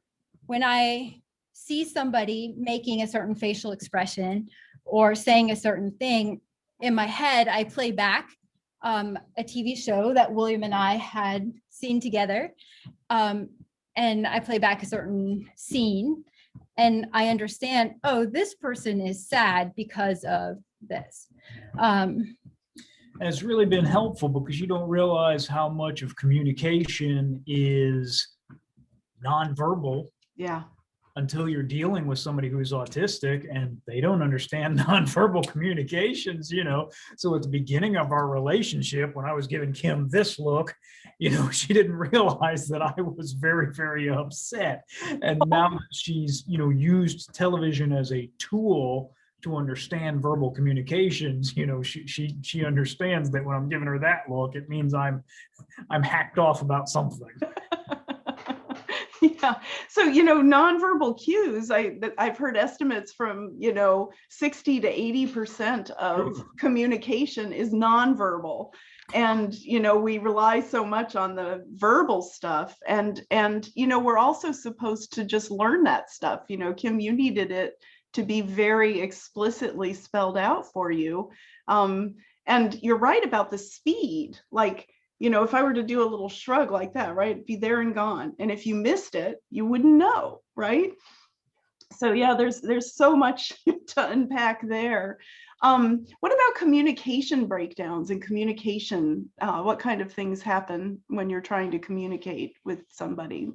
Speaker 3: when I see somebody making a certain facial expression or saying a certain thing, in my head, I play back a TV show that William and I had seen together. And I play back a certain scene and I understand, oh, this person is sad because of this.
Speaker 4: And it's really been helpful because you don't realize how much of communication is nonverbal
Speaker 1: Yeah.
Speaker 4: until you're dealing with somebody who's autistic and they don't understand nonverbal communications, So at the beginning of our relationship, when I was giving Kim this look, she didn't realize that I was very, very upset. And now that she's, used television as a tool to understand verbal communications, she understands that when I'm giving her that look, it means I'm hacked off about something.
Speaker 1: Yeah. So, nonverbal cues, I've heard estimates from, 60 to 80% of communication is nonverbal. And, we rely so much on the verbal stuff. And, we're also supposed to just learn that stuff. Kim, you needed it to be very explicitly spelled out for you. And you're right about the speed. Like, if I were to do a little shrug like that, right, it'd be there and gone. And if you missed it, you wouldn't know, right? So yeah, there's so much to unpack there. What about communication breakdowns and communication? What kind of things happen when you're trying to communicate with somebody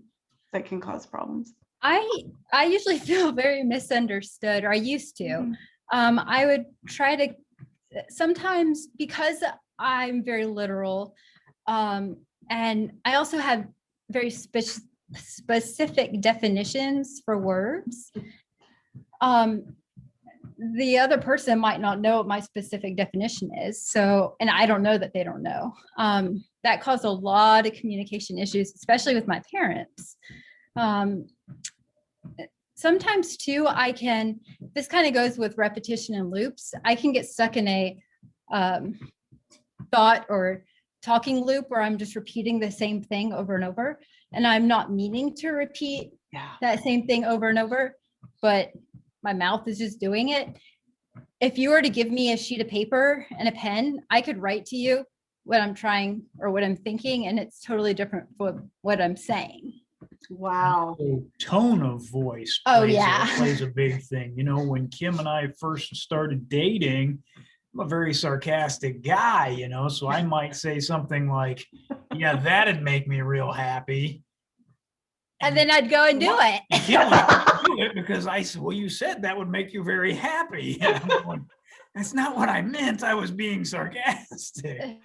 Speaker 1: that can cause problems?
Speaker 3: I usually feel very misunderstood, or I used to.
Speaker 1: Mm-hmm.
Speaker 3: I would try to sometimes, because I'm very literal, and I also have very specific definitions for words. The other person might not know what my specific definition is. So, and I don't know that they don't know. That caused a lot of communication issues, especially with my parents. Sometimes too, this kind of goes with repetition and loops. I can get stuck in a thought or talking loop where I'm just repeating the same thing over and over. And I'm not meaning to repeat that same thing over and over, but my mouth is just doing it. If you were to give me a sheet of paper and a pen, I could write to you what I'm trying or what I'm thinking, and it's totally different from what I'm saying.
Speaker 1: Wow.
Speaker 4: So tone of voice plays a big thing. When Kim and I first started dating, I'm a very sarcastic guy, so I might say something like, yeah, that'd make me real happy.
Speaker 3: And then I'd go and do it.
Speaker 4: Yeah, do it because I said, well, you said that would make you very happy. And I'm going, that's not what I meant. I was being sarcastic.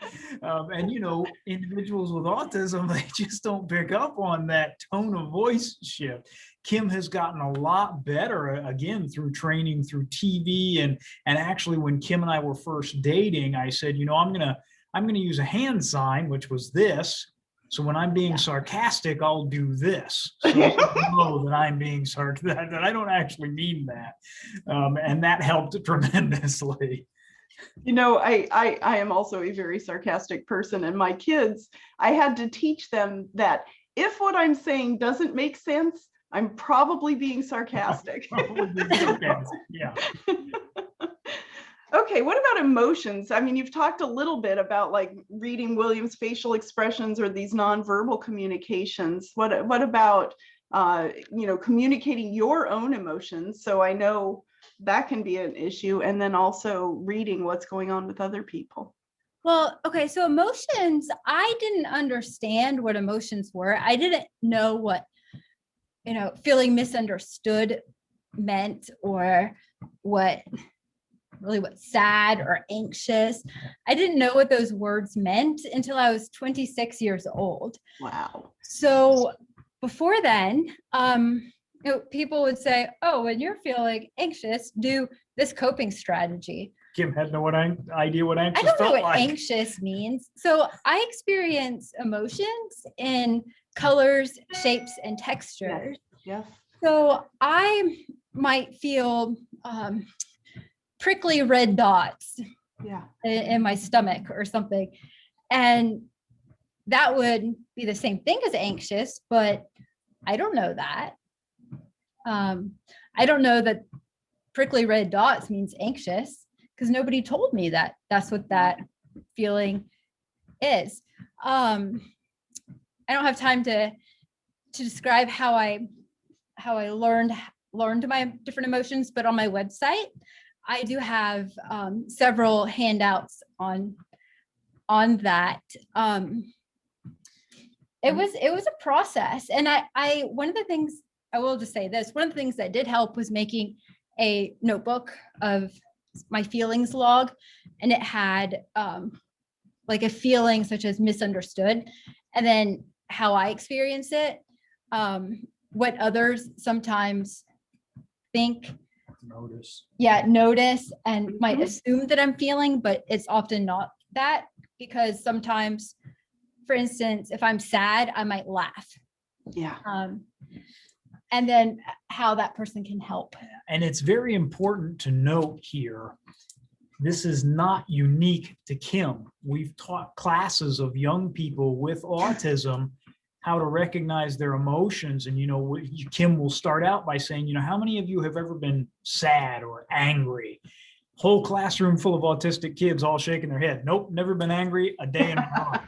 Speaker 4: And, individuals with autism, they just don't pick up on that tone of voice shift. Kim has gotten a lot better, again, through training, through TV. And actually, when Kim and I were first dating, I said, I'm gonna use a hand sign, which was this. So when I'm being sarcastic, I'll do this. So you know that I'm being sarcastic, that I don't actually mean that. And that helped tremendously.
Speaker 1: I am also a very sarcastic person, and my kids, I had to teach them that if what I'm saying doesn't make sense, I'm probably being sarcastic.
Speaker 4: Yeah.
Speaker 1: Okay, what about emotions? I mean, you've talked a little bit about like reading William's facial expressions or these nonverbal communications. What about communicating your own emotions? So I know that can be an issue, and then also reading what's going on with other people.
Speaker 3: Well, okay, so emotions, I didn't understand what emotions were. I didn't know what, feeling misunderstood meant, or what sad or anxious. I didn't know what those words meant until I was 26 years old.
Speaker 1: Wow.
Speaker 3: So before then, people would say, oh, when you're feeling anxious, do this coping strategy.
Speaker 4: Kim had no idea what
Speaker 3: I
Speaker 4: anxious
Speaker 3: don't know
Speaker 4: felt
Speaker 3: what
Speaker 4: like.
Speaker 3: anxious means. So I experience emotions in colors, shapes, and textures.
Speaker 1: Yes.
Speaker 3: So I might feel prickly red dots
Speaker 1: Yeah.
Speaker 3: in my stomach or something. And that would be the same thing as anxious, but I don't know that. I don't know that prickly red dots means anxious because nobody told me that that's what that feeling is. I don't have time to describe how I learned my different emotions, but on my website, I do have several handouts on that. It was a process, and I one of the things I will just say this, one of the things that did help was making a notebook of my feelings log, and it had like a feeling such as misunderstood, and then how I experience it, what others sometimes think,
Speaker 4: Notice.
Speaker 3: notice and might assume that I'm feeling, but it's often not that, because sometimes, for instance, if I'm sad, I might laugh.
Speaker 1: Yeah.
Speaker 3: And then how that person can help.
Speaker 4: And it's very important to note here, this is not unique to Kim. We've taught classes of young people with autism how to recognize their emotions. And, Kim will start out by saying, how many of you have ever been sad or angry? Whole classroom full of autistic kids all shaking their head. Nope, never been angry a day in my life.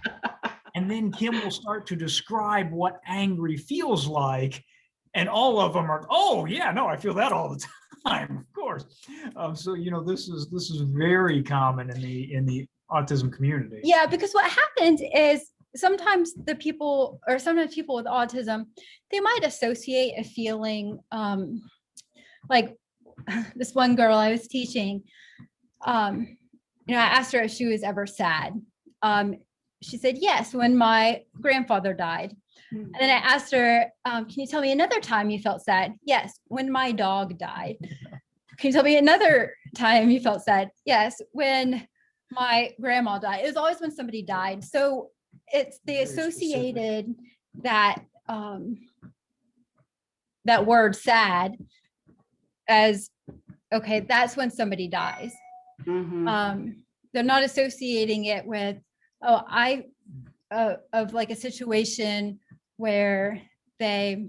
Speaker 4: And then Kim will start to describe what angry feels like. And all of them are, oh yeah, no, I feel that all the time, of course. So this is very common in the autism community.
Speaker 3: Yeah, because what happens is sometimes people with autism, they might associate a feeling, like this one girl I was teaching. I asked her if she was ever sad. She said yes, when my grandfather died. And then I asked her, can you tell me another time you felt sad? Yes, when my dog died. Can you tell me another time you felt sad? Yes, when my grandma died. It was always when somebody died. So it's they associated that that word sad as, okay, that's when somebody dies. They're not associating it with, of like a situation where they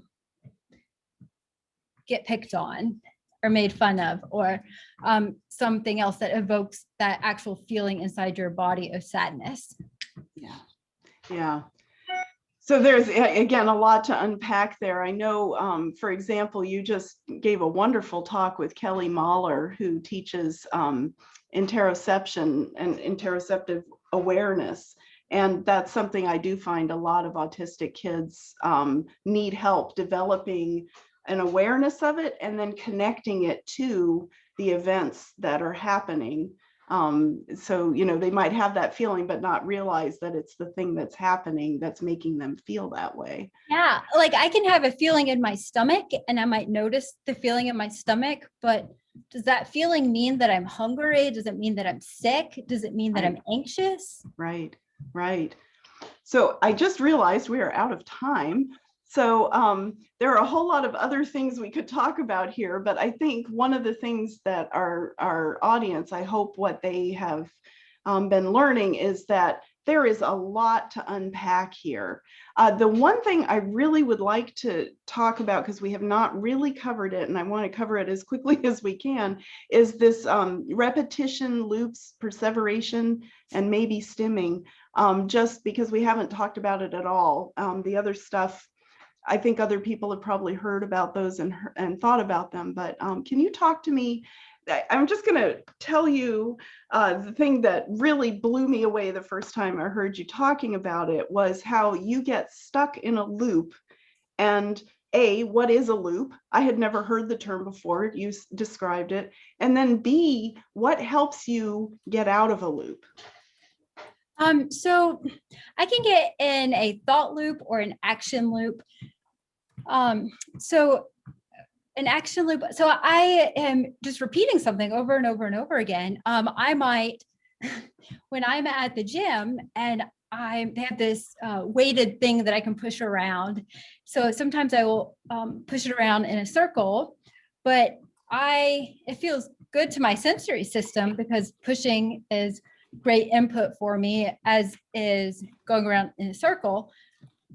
Speaker 3: get picked on or made fun of, or something else that evokes that actual feeling inside your body of sadness.
Speaker 1: Yeah. So there's, again, a lot to unpack there. I know, for example, you just gave a wonderful talk with Kelly Mahler, who teaches interoception and interoceptive awareness. And that's something I do find a lot of autistic kids need help developing an awareness of it, and then connecting it to the events that are happening. So, they might have that feeling, but not realize that it's the thing that's happening that's making them feel that way.
Speaker 3: Yeah, like I can have a feeling in my stomach and I might notice the feeling in my stomach, but does that feeling mean that I'm hungry? Does it mean that I'm sick? Does it mean that I'm anxious?
Speaker 1: Right. So I just realized we are out of time. So there are a whole lot of other things we could talk about here, but I think one of the things that our audience, I hope what they have been learning is that there is a lot to unpack here. The one thing I really would like to talk about, because we have not really covered it, and I want to cover it as quickly as we can, is this repetition, loops, perseveration, and maybe stimming, just because we haven't talked about it at all. The other stuff, I think other people have probably heard about those and thought about them, but can you talk to me? I'm just going to tell you the thing that really blew me away the first time I heard you talking about it was how you get stuck in a loop. And A, what is a loop? I had never heard the term before. You described it. And then B, what helps you get out of a loop?
Speaker 3: So I can get in a thought loop or an action loop. So an action loop. So I am just repeating something over and over and over again. I might, when I'm at the gym and they have this weighted thing that I can push around. So sometimes I will push it around in a circle, but it feels good to my sensory system because pushing is great input for me, as is going around in a circle.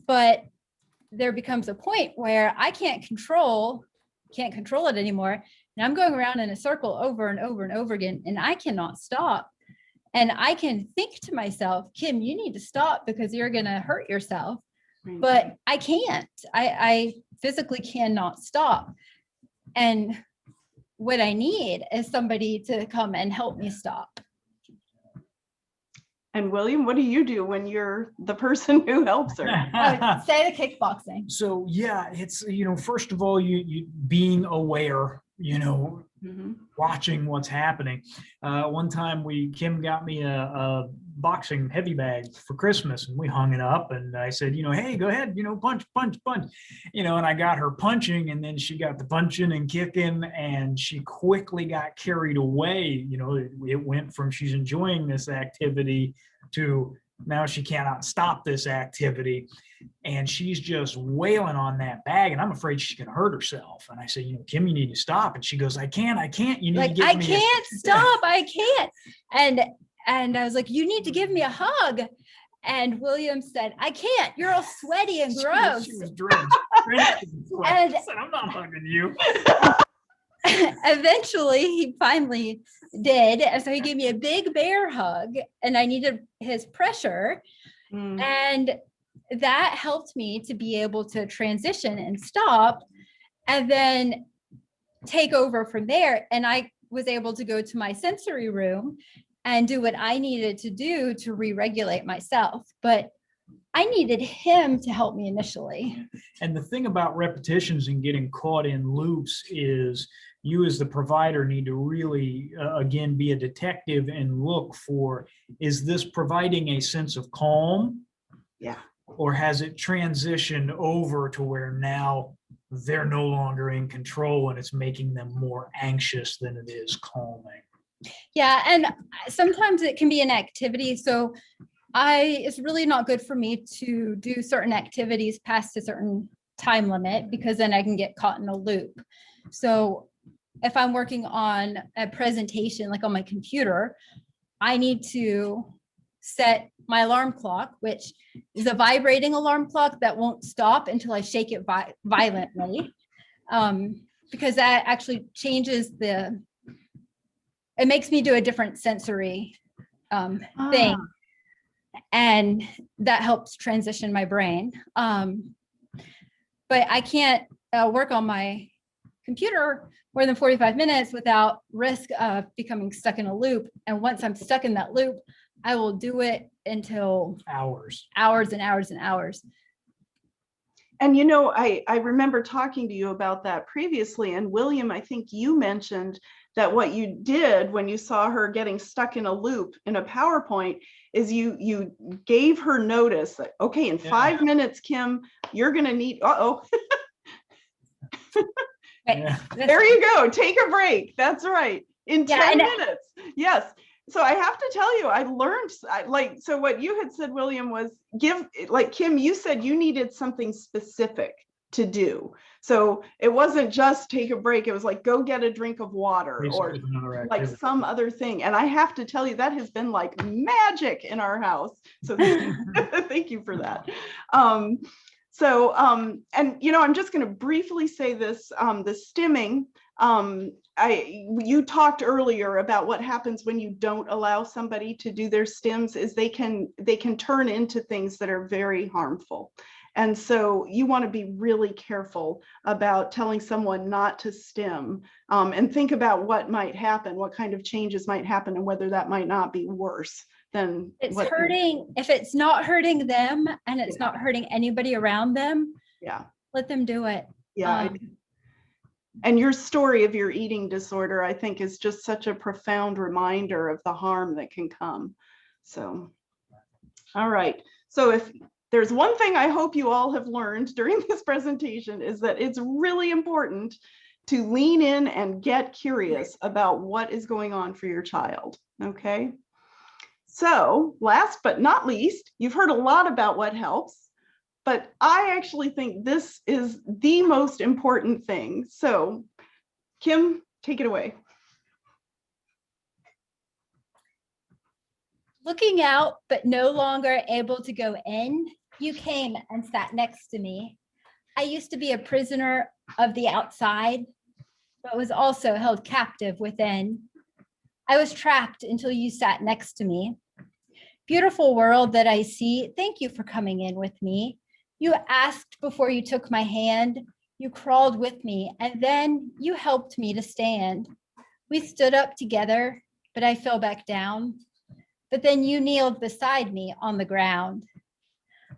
Speaker 3: But there becomes a point where I can't control it anymore. And I'm going around in a circle over and over and over again, and I cannot stop. And I can think to myself, Kim, you need to stop because you're going to hurt yourself. But I can't. I physically cannot stop. And what I need is somebody to come and help me stop.
Speaker 1: And William, what do you do when you're the person who helps her?
Speaker 3: Say the kickboxing.
Speaker 4: So yeah, it's, first of all, you being aware, watching what's happening. One time Kim got me a boxing heavy bag for Christmas, and we hung it up, and I said, hey, go ahead, punch, punch, punch, and I got her punching, and then she got the punching and kicking, and she quickly got carried away. It went from she's enjoying this activity to now she cannot stop this activity, and she's just wailing on that bag, and I'm afraid she's going to hurt herself. And I say, Kim, you need to stop. And she goes, I can't. You need to give me
Speaker 3: can't stop. I can't. And I was like, you need to give me a hug. And William said, I can't. You're all sweaty and gross.
Speaker 4: She was drenched.
Speaker 3: And
Speaker 4: I said, I'm not hugging you.
Speaker 3: Eventually, he finally did. And so he gave me a big bear hug, and I needed his pressure. And that helped me to be able to transition and stop and then take over from there. And I was able to go to my sensory room and do what I needed to do to re-regulate myself. But I needed him to help me initially.
Speaker 4: And the thing about repetitions and getting caught in loops is you as the provider need to really, again, be a detective and look for, is this providing a sense of calm?
Speaker 1: Yeah.
Speaker 4: Or has it transitioned over to where now they're no longer in control and it's making them more anxious than it is calming?
Speaker 3: Yeah, and sometimes it can be an activity. So it's really not good for me to do certain activities past a certain time limit, because then I can get caught in a loop. So if I'm working on a presentation, like on my computer, I need to set my alarm clock, which is a vibrating alarm clock that won't stop until I shake it violently, because that actually changes it makes me do a different sensory thing. And that helps transition my brain. But I can't work on my computer more than 45 minutes without risk of becoming stuck in a loop. And once I'm stuck in that loop, I will do it until hours and hours and hours.
Speaker 1: And I remember talking to you about that previously. And William, I think you mentioned that what you did when you saw her getting stuck in a loop in a PowerPoint is you gave her notice that, okay, in 5 minutes, Kim, you're going to need,
Speaker 3: Yeah.
Speaker 1: There you go. Take a break. That's right. In 10 minutes. Yes. So I have to tell you, I learned, so what you had said, William, was Kim, you said you needed something specific to do. So it wasn't just take a break. It was like, go get a drink of water or like some other thing. And I have to tell you, that has been like magic in our house. So thank you for that. And I'm just going to briefly say this, the stimming. You talked earlier about what happens when you don't allow somebody to do their stims, is they can turn into things that are very harmful. And so you want to be really careful about telling someone not to stim, and think about what might happen, what kind of changes might happen, and whether that might not be worse than
Speaker 3: if it's not hurting them and it's not hurting anybody around them, let them do it.
Speaker 1: And your story of your eating disorder, I think, is just such a profound reminder of the harm that can come. So, all right. So if there's one thing I hope you all have learned during this presentation, is that it's really important to lean in and get curious about what is going on for your child, okay? So last but not least, you've heard a lot about what helps, but I actually think this is the most important thing. So Kim, take it away.
Speaker 3: Looking out, but no longer able to go in, you came and sat next to me. I used to be a prisoner of the outside, but was also held captive within. I was trapped until you sat next to me. Beautiful world that I see, thank you for coming in with me. You asked before you took my hand, you crawled with me, and then you helped me to stand. We stood up together, but I fell back down. But then you kneeled beside me on the ground.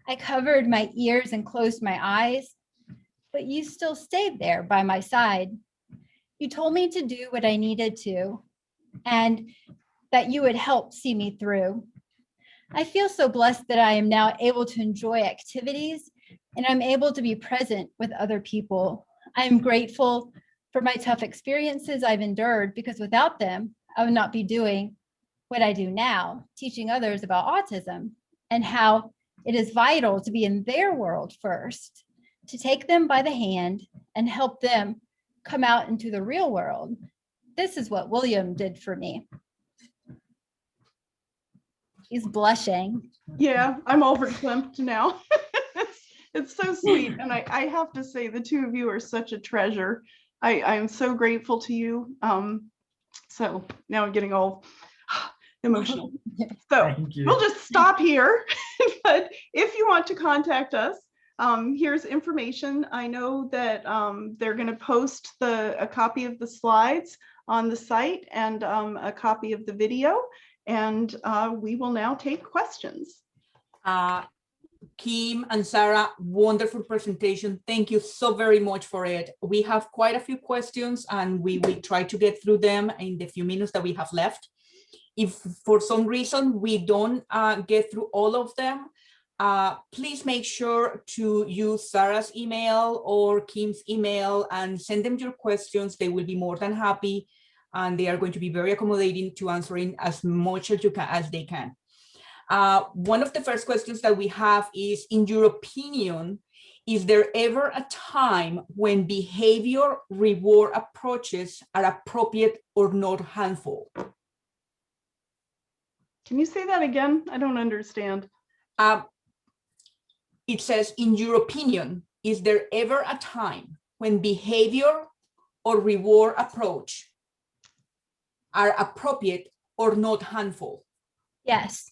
Speaker 3: I covered my ears and closed my eyes, but you still stayed there by my side. You told me to do what I needed to, and that you would help see me through. I feel so blessed that I am now able to enjoy activities and I'm able to be present with other people. I am grateful for my tough experiences I've endured because without them, I would not be doing what I do now, teaching others about autism and how it is vital to be in their world first, to take them by the hand and help them come out into the real world. This is what William did for me. He's blushing.
Speaker 1: Yeah, I'm overclimped now. It's so sweet. And I have to say, the two of you are such a treasure. I am so grateful to you. So now I'm getting all emotional. So
Speaker 4: Thank you.
Speaker 1: we'll just stop here. But if you want to contact us, here's information. I know that they're going to post a copy of the slides on the site and a copy of the video. And we will now take questions.
Speaker 5: Kim and Sarah, wonderful presentation. Thank you so very much for it. We have quite a few questions and we will try to get through them in the few minutes that we have left. If for some reason we don't get through all of them, please make sure to use Sarah's email or Kim's email and send them your questions. They will be more than happy and they are going to be very accommodating to answering as much as they can. One of the first questions that we have is, in your opinion, is there ever a time when behavior reward approaches are appropriate or not harmful?
Speaker 1: Can you say that again? I don't understand.
Speaker 5: It says, in your opinion, is there ever a time when behavior or reward approach are appropriate or not harmful?
Speaker 3: Yes.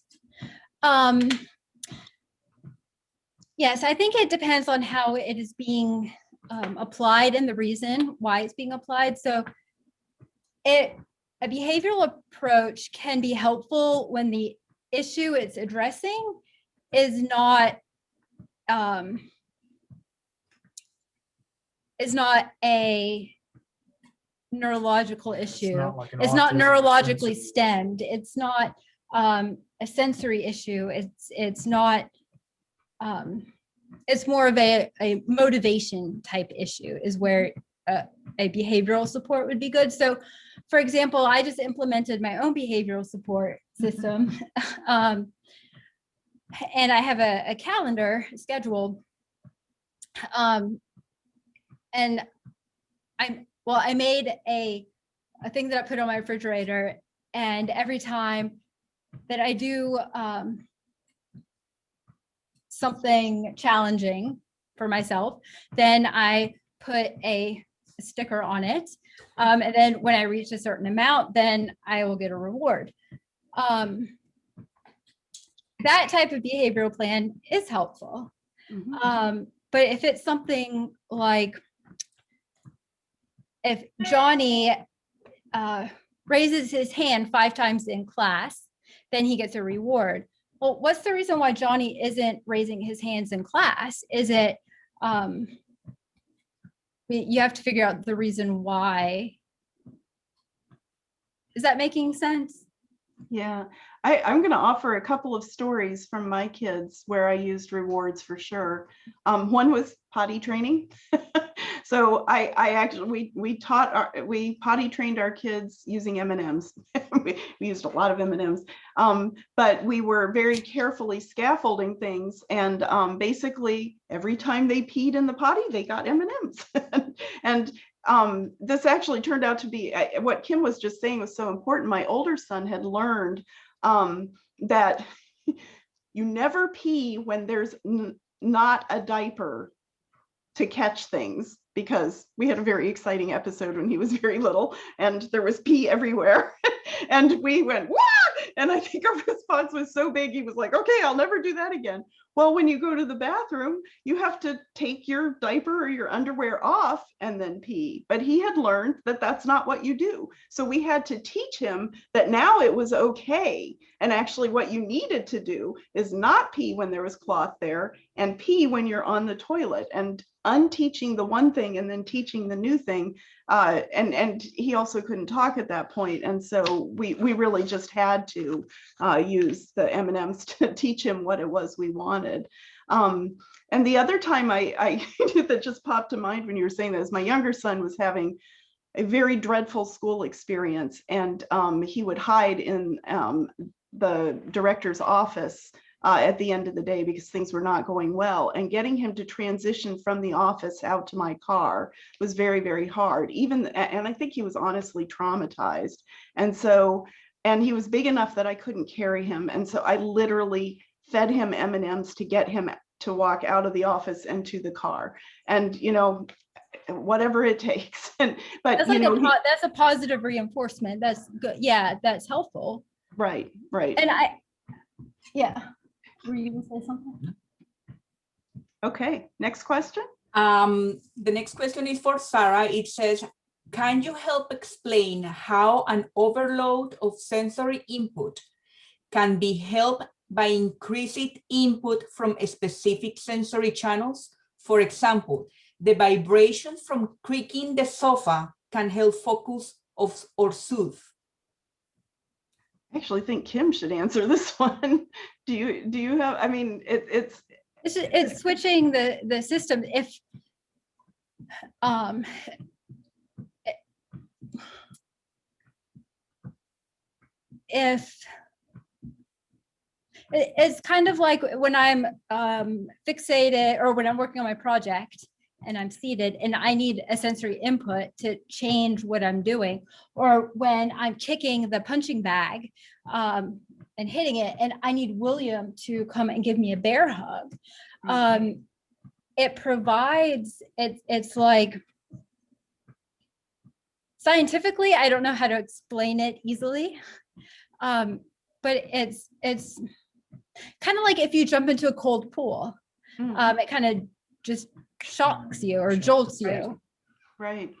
Speaker 3: Yes, I think it depends on how it is being applied and the reason why it's being applied. So a behavioral approach can be helpful when the issue it's addressing is not a neurological issue. It's not neurologically stemmed. It's not a sensory issue. It's not. It's more of a motivation type issue is where a behavioral support would be good. So, for example, I just implemented my own behavioral support system, and I have a calendar scheduled. And I made a thing that I put on my refrigerator, and every time that I do something challenging for myself, then I put a sticker on it. And then when I reach a certain amount, then I will get a reward. That type of behavioral plan is helpful.
Speaker 1: Mm-hmm.
Speaker 3: But if it's something like, if Johnny raises his hand 5 times in class, then he gets a reward. Well, what's the reason why Johnny isn't raising his hands in class? Is it, you have to figure out the reason why. Is that making sense?
Speaker 1: Yeah, I'm going to offer a couple of stories from my kids where I used rewards for sure. One was potty training. So So I actually, we potty trained our kids using M&Ms. we used a lot of M&Ms, but we were very carefully scaffolding things. And basically every time they peed in the potty, they got M&Ms. And this actually turned out to be what Kim was just saying was so important. My older son had learned that you never pee when there's not a diaper to catch things, because we had a very exciting episode when he was very little and there was pee everywhere. And we went, "Wah!" And I think our response was so big, he was like, "Okay, I'll never do that again." Well, when you go to the bathroom, you have to take your diaper or your underwear off and then pee. But he had learned that that's not what you do. So we had to teach him that now it was okay. And actually what you needed to do is not pee when there was cloth there and pee when you're on the toilet, and unteaching the one thing and then teaching the new thing. And he also couldn't talk at that point. And so we really just had to use the M&Ms to teach him what it was we wanted. And the other time I that just popped to mind when you were saying that is my younger son was having a very dreadful school experience, and he would hide in the director's office at the end of the day because things were not going well. And getting him to transition from the office out to my car was very, very hard. And I think he was honestly traumatized. And he was big enough that I couldn't carry him. And so I literally fed him M&Ms to get him to walk out of the office and to the car. And, whatever it takes. But
Speaker 3: That's like that's a positive reinforcement. That's good. Yeah, that's helpful.
Speaker 1: Right.
Speaker 3: And were you gonna say something?
Speaker 1: Okay, next question.
Speaker 5: The next question is for Sarah. It says, can you help explain how an overload of sensory input can be helped by increased input from specific sensory channels? For example, the vibration from creaking the sofa can help focus or soothe.
Speaker 1: I actually think Kim should answer this one. Do you have, I mean,
Speaker 3: It's switching the system. If it's kind of like when I'm fixated, or when I'm working on my project and I'm seated and I need a sensory input to change what I'm doing, or when I'm kicking the punching bag and hitting it and I need William to come and give me a bear hug. It provides, it's like, scientifically, I don't know how to explain it easily, but it's kind of like if you jump into a cold pool, it kind of just shocks you or jolts you.
Speaker 1: Right.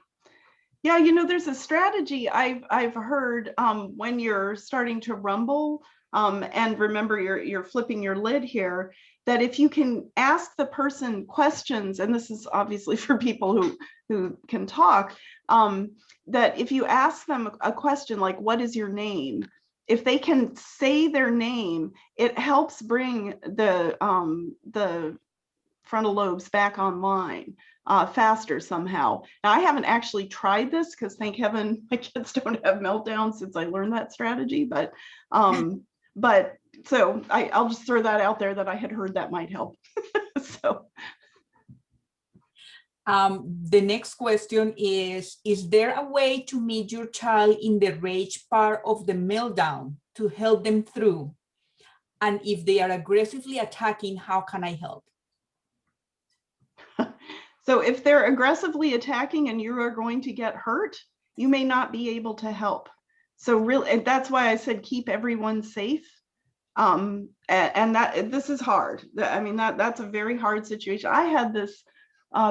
Speaker 1: Yeah, there's a strategy I've heard when you're starting to rumble, and remember you're flipping your lid here, that if you can ask the person questions, and this is obviously for people who can talk, that if you ask them a question like, what is your name? If they can say their name, it helps bring the frontal lobes back online faster somehow. Now, I haven't actually tried this because thank heaven my kids don't have meltdowns since I learned that strategy, but so I'll just throw that out there that I had heard that might help. So.
Speaker 5: The next question is there a way to meet your child in the rage part of the meltdown to help them through? And if they are aggressively attacking, how can I help?
Speaker 1: So if they're aggressively attacking and you are going to get hurt, you may not be able to help. So really, and that's why I said keep everyone safe. And that this is hard. I mean, that's a very hard situation. I had this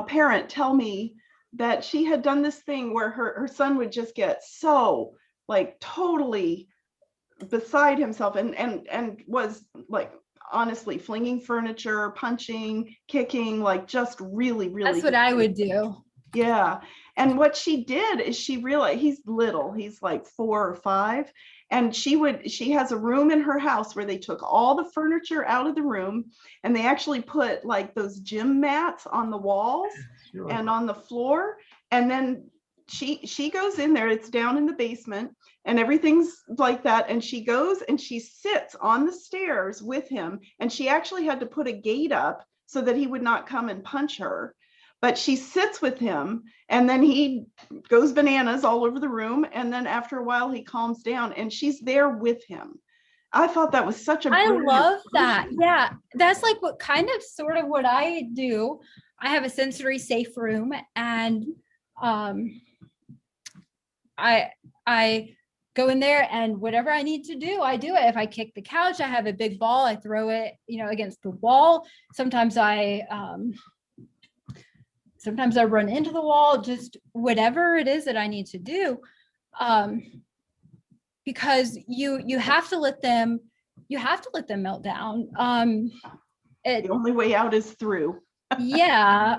Speaker 1: parent tell me that she had done this thing where her son would just get so like totally beside himself and was like honestly flinging furniture, punching, kicking, like just really
Speaker 3: That's what I would do.
Speaker 1: Yeah. And what she did is she realized he's little, he's like 4 or 5. And she has a room in her house where they took all the furniture out of the room and they actually put like those gym mats on the walls and on the floor. And then she goes in there, it's down in the basement and everything's like that. And she goes and she sits on the stairs with him. And she actually had to put a gate up so that he would not come and punch her. But she sits with him and then he goes bananas all over the room. And then after a while, he calms down and she's there with him. I thought that was such a
Speaker 3: I
Speaker 1: brilliant
Speaker 3: love that.
Speaker 1: person.
Speaker 3: Yeah, that's like what kind of sort of what I do. I have a sensory safe room and I go in there and whatever I need to do, I do it. If I kick the couch, I have a big ball, I throw it, against the wall. Sometimes I run into the wall, just whatever it is that I need to do. Because you have to let them melt down.
Speaker 1: The only way out is through.
Speaker 3: Yeah,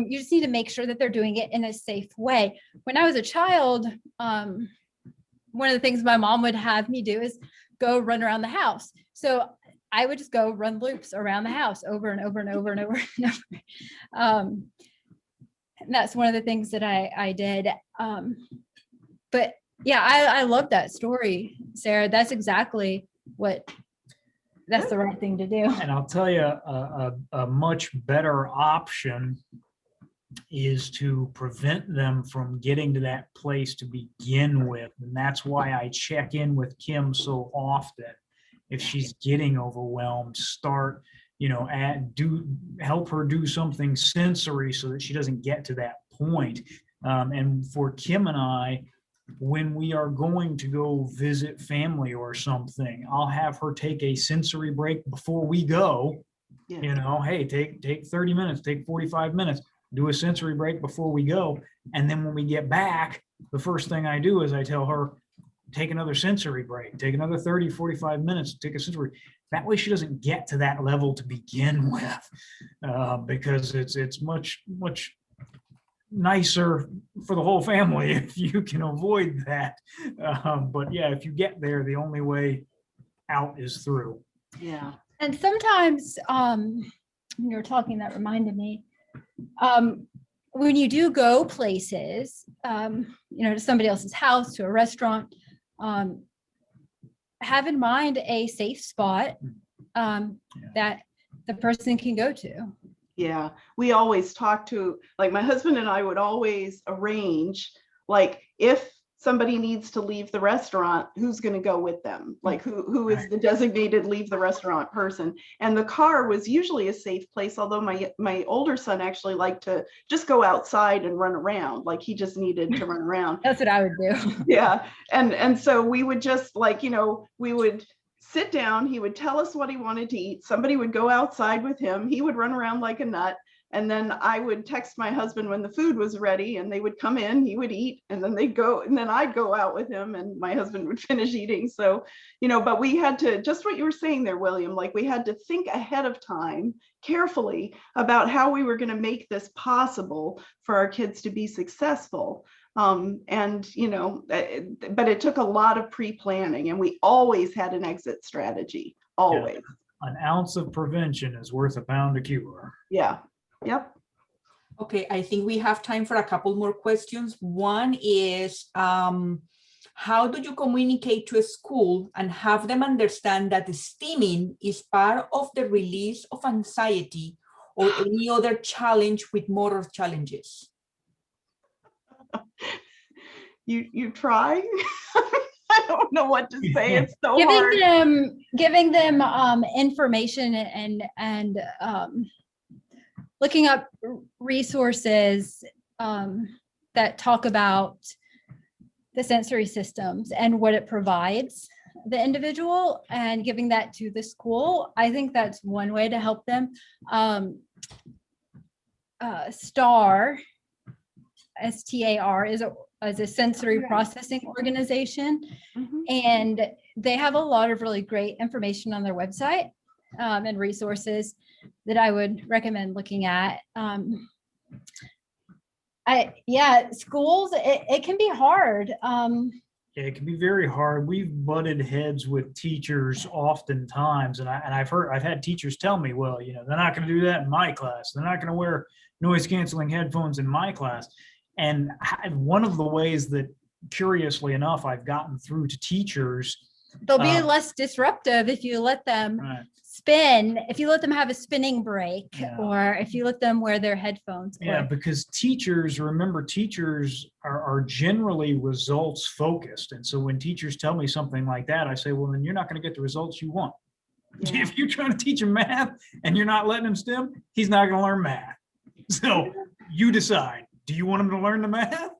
Speaker 3: you just need to make sure that they're doing it in a safe way. When I was a child, one of the things my mom would have me do is go run around the house. So I would just go run loops around the house over and over and over and over and over. And that's one of the things that I did. But yeah, I love that story, Sarah. That's exactly that's the right thing to do.
Speaker 4: And I'll tell you, a much better option is to prevent them from getting to that place to begin with. And that's why I check in with Kim so often. If she's getting overwhelmed, start, help her do something sensory so that she doesn't get to that point. And for Kim and I, when we are going to go visit family or something, I'll have her take a sensory break before we go.
Speaker 1: Yeah.
Speaker 4: Hey, take 30 minutes, take 45 minutes, do a sensory break before we go. And then when we get back, the first thing I do is I tell her, take another sensory break, take another 30, 45 minutes, take a sensory. That way she doesn't get to that level to begin with, because it's much nicer for the whole family if you can avoid that. But yeah, if you get there, the only way out is through.
Speaker 1: Yeah.
Speaker 3: And sometimes, when you were talking, that reminded me, when you do go places, to somebody else's house, to a restaurant, have in mind a safe spot that the person can go to.
Speaker 1: Yeah, we always talk to, like my husband and I would always arrange, like if somebody needs to leave the restaurant, who's going to go with them? Like who is the designated leave the restaurant person? And the car was usually a safe place, although my older son actually liked to just go outside and run around, like he just needed to run around.
Speaker 3: That's what I would do.
Speaker 1: Yeah, and so we would just we would sit down, he would tell us what he wanted to eat, somebody would go outside with him, he would run around like a nut, and then I would text my husband when the food was ready and they would come in, he would eat, and then they'd go, and then I'd go out with him and my husband would finish eating. So, but we had to, just what you were saying there, William, like we had to think ahead of time carefully about how we were going to make this possible for our kids to be successful. But it took a lot of pre-planning, and we always had an exit strategy, always.
Speaker 4: Yeah. An ounce of prevention is worth a pound of cure.
Speaker 1: Yeah. Yep.
Speaker 5: Okay, I think we have time for a couple more questions. One is, how do you communicate to a school and have them understand that the stimming is part of the release of anxiety or any other challenge with motor challenges?
Speaker 1: You try. I don't know what to say. It's so hard.
Speaker 3: Giving them information and looking up resources that talk about the sensory systems and what it provides the individual, and giving that to the school. I think that's one way to help them. STAR, STAR, is a sensory processing organization.
Speaker 1: Mm-hmm.
Speaker 3: And they have a lot of really great information on their website and resources that I would recommend looking at. Schools, it can be hard.
Speaker 4: Yeah, it can be very hard. We've butted heads with teachers oftentimes, and I've had teachers tell me, well, they're not going to do that in my class. They're not going to wear noise canceling headphones in my class. And one of the ways that, curiously enough, I've gotten through to teachers,
Speaker 3: They'll be less disruptive if you let them
Speaker 4: right,
Speaker 3: spin, if you let them have a spinning break,
Speaker 4: Yeah.
Speaker 3: or if you let them wear their headphones.
Speaker 4: Yeah, because teachers are generally results focused. And so when teachers tell me something like that, I say, well, then you're not going to get the results you want.
Speaker 1: Yeah.
Speaker 4: If you're trying to teach him math and you're not letting him STEM, he's not going to learn math. So you decide, do you want him to learn the math?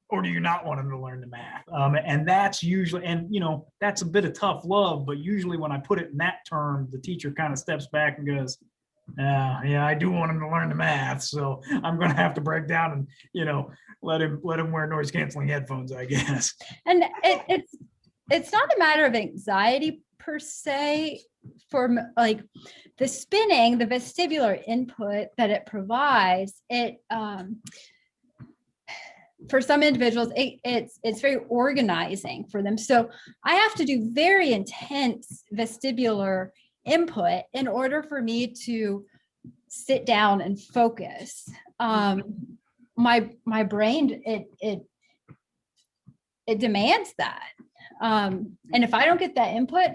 Speaker 4: Or do you not want him to learn the math? And that's usually, that's a bit of tough love, but usually when I put it in that term, the teacher kind of steps back and goes, yeah, I do want him to learn the math. So I'm going to have to break down and, let him wear noise canceling headphones, I guess.
Speaker 3: And it's not a matter of anxiety per se, for like the spinning, the vestibular input that it provides, for some individuals, it's very organizing for them. So I have to do very intense vestibular input in order for me to sit down and focus. My brain, it demands that. And if I don't get that input,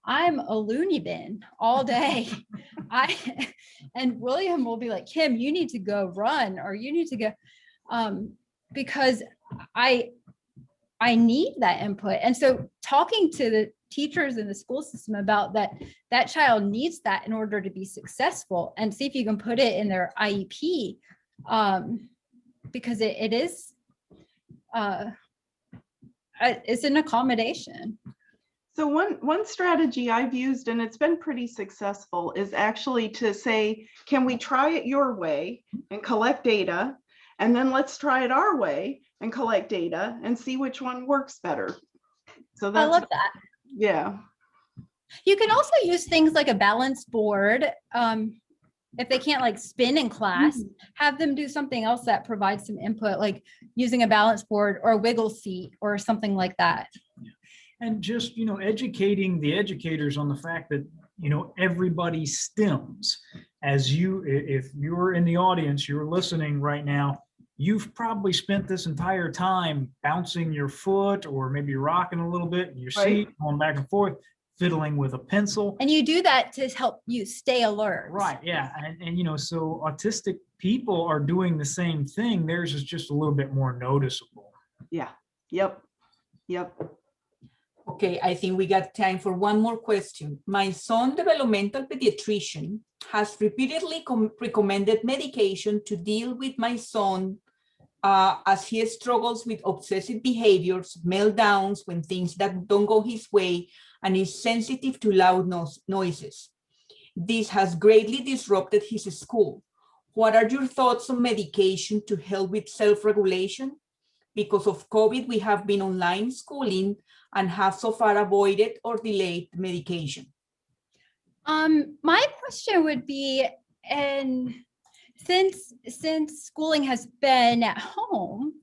Speaker 3: I'm a loony bin all day. And William will be like, Kim, you need to go run, or you need to go, because I need that input. And so talking to the teachers in the school system about that child needs that in order to be successful, and see if you can put it in their IEP, because it is, it's an accommodation.
Speaker 1: So one strategy I've used, and it's been pretty successful, is actually to say, can we try it your way and collect data? And then let's try it our way and collect data and see which one works better. So
Speaker 3: I love that.
Speaker 1: Yeah.
Speaker 3: You can also use things like a balance board. If they can't like spin in class, have them do something else that provides some input, like using a balance board or a wiggle seat or something like that.
Speaker 4: And just, educating the educators on the fact that, everybody stems. If you're in the audience, you're listening right now, you've probably spent this entire time bouncing your foot, or maybe rocking a little bit in your seat, going back and forth, fiddling with a pencil.
Speaker 3: And you do that to help you stay alert.
Speaker 4: Right, yeah. And so autistic people are doing the same thing. Theirs is just a little bit more noticeable.
Speaker 1: Yeah. Yep.
Speaker 5: Okay, I think we got time for one more question. My son, developmental pediatrician, has repeatedly recommended medication to deal with my son as he struggles with obsessive behaviors, meltdowns when things that don't go his way, and is sensitive to loud noises. This has greatly disrupted his school. What are your thoughts on medication to help with self-regulation? Because of COVID, we have been online schooling and have so far avoided or delayed medication.
Speaker 3: My question would be, and since schooling has been at home,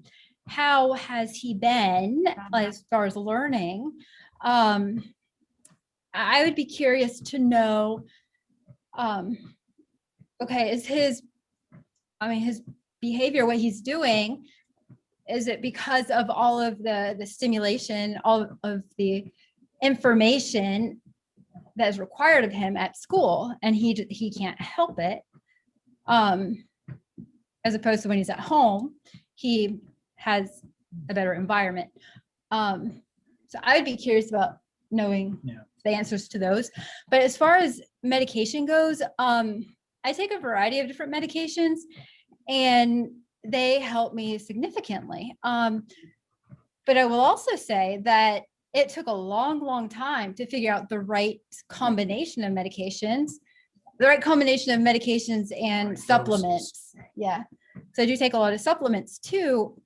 Speaker 3: how has he been as far as learning? I would be curious to know, okay, is his behavior, what he's doing, is it because of all of the stimulation, all of the information that is required of him at school, and he can't help it, as opposed to when he's at home, he has a better environment. So I would be curious about knowing the answers to those. But as far as medication goes, I take a variety of different medications, and they help me significantly. But I will also say that it took a long time to figure out the right combination of medications, and supplements. Yeah. So I do take a lot of supplements too.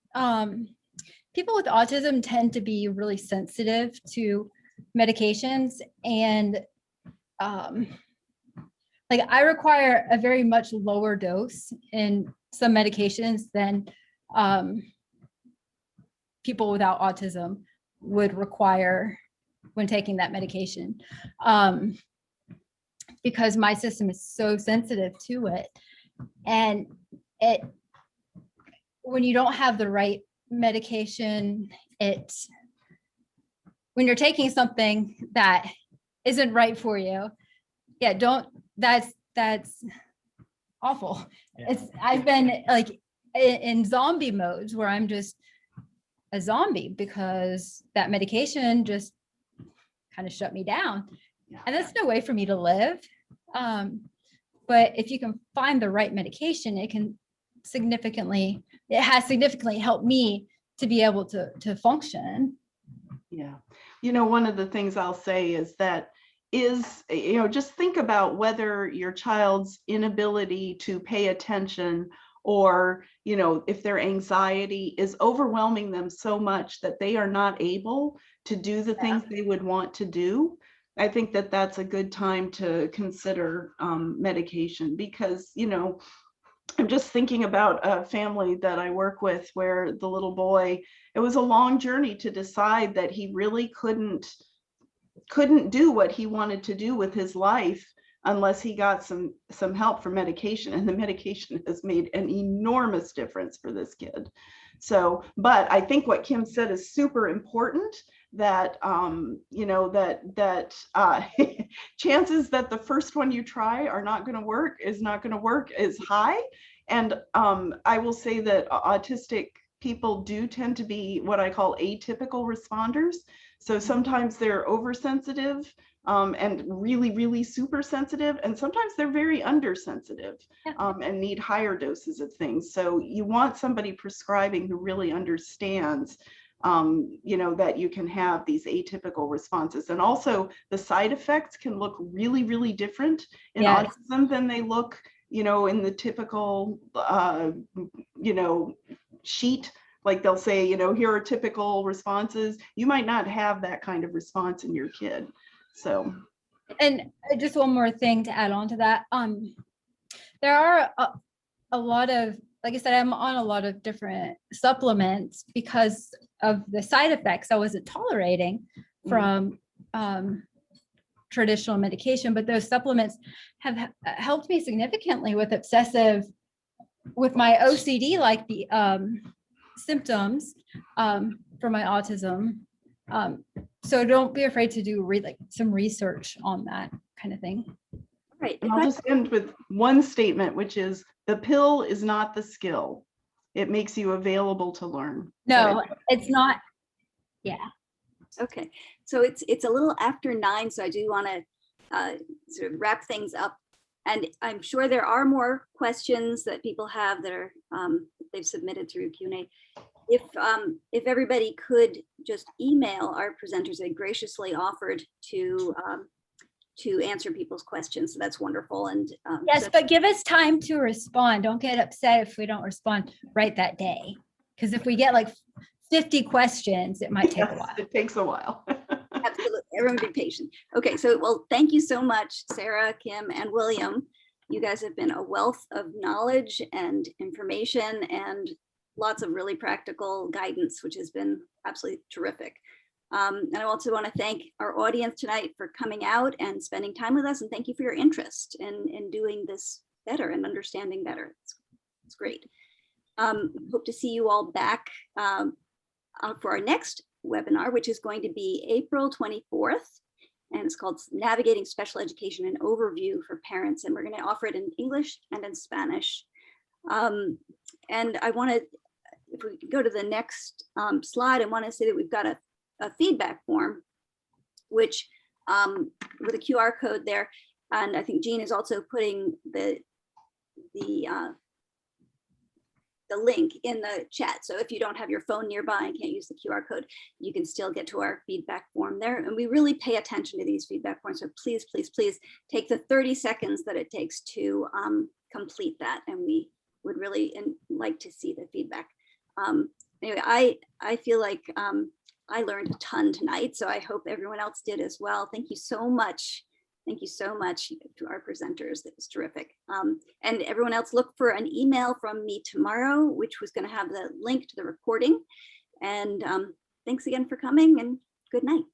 Speaker 3: People with autism tend to be really sensitive to medications, and like I require a very much lower dose in some medications than people without autism would require when taking that medication, because my system is so sensitive to it. And when you don't have the right medication, when you're taking something that isn't right for you, that's awful.
Speaker 4: Yeah.
Speaker 3: I've been like in zombie modes where I'm just a zombie because that medication just kind of shut me down.
Speaker 1: Yeah.
Speaker 3: And that's no way for me to live. But if you can find the right medication, it has significantly helped me to be able to function.
Speaker 1: Yeah. One of the things I'll say is that just think about whether your child's inability to pay attention or, if their anxiety is overwhelming them so much that they are not able to do the things they would want to do. I think that that's a good time to consider medication because, I'm just thinking about a family that I work with where the little boy, it was a long journey to decide that he really couldn't do what he wanted to do with his life unless he got some help from medication, and the medication has made an enormous difference for this kid. So, but I think what Kim said is super important, that chances that the first one you try are not going to work is high. And I will say that autistic people do tend to be what I call atypical responders. So sometimes they're oversensitive and really, really super sensitive. And sometimes they're very undersensitive and need higher doses of things. So you want somebody prescribing who really understands, that you can have these atypical responses. And also the side effects can look really, really different in autism than they look, in the typical, sheet. Like they'll say, here are typical responses. You might not have that kind of response in your kid. So,
Speaker 3: and just one more thing to add on to that. There are a lot of, like I said, I'm on a lot of different supplements because of the side effects I wasn't tolerating from traditional medication, but those supplements have helped me significantly with my OCD, like the symptoms for my autism. So don't be afraid to do some research on that kind of thing.
Speaker 2: Right.
Speaker 1: And I'll just end with one statement, which is the pill is not the skill. It makes you available to learn.
Speaker 3: No, it's not. Yeah.
Speaker 2: Okay. So it's a little after 9, so I do want to sort of wrap things up. And I'm sure there are more questions that people have that are they've submitted through Q&A. If everybody could just email our presenters, they graciously offered to answer people's questions. So that's wonderful. And
Speaker 3: yes, but give us time to respond. Don't get upset if we don't respond right that day. Because if we get like 50 questions, it might take a while.
Speaker 1: It takes a while.
Speaker 2: Absolutely. Everyone be patient. Okay. So, well, thank you so much, Sarah, Kim, and William. You guys have been a wealth of knowledge and information and lots of really practical guidance, which has been absolutely terrific. And I also want to thank our audience tonight for coming out and spending time with us. And thank you for your interest in doing this better and understanding better. It's great. Hope to see you all back for our next webinar, which is going to be April 24th. And it's called Navigating Special Education, an Overview for Parents. And we're going to offer it in English and in Spanish. And I want to, if we go to the next slide, I want to say that we've got a feedback form, which with a QR code there. And I think Jean is also putting the link in the chat. So if you don't have your phone nearby and can't use the QR code, you can still get to our feedback form there. And we really pay attention to these feedback forms. So please, please, please take the 30 seconds that it takes to complete that. And we would really like to see the feedback. Anyway, I feel like I learned a ton tonight, so I hope everyone else did as well. Thank you so much. Thank you so much to our presenters. That was terrific. And everyone else, look for an email from me tomorrow, which was going to have the link to the recording. And thanks again for coming, and good night.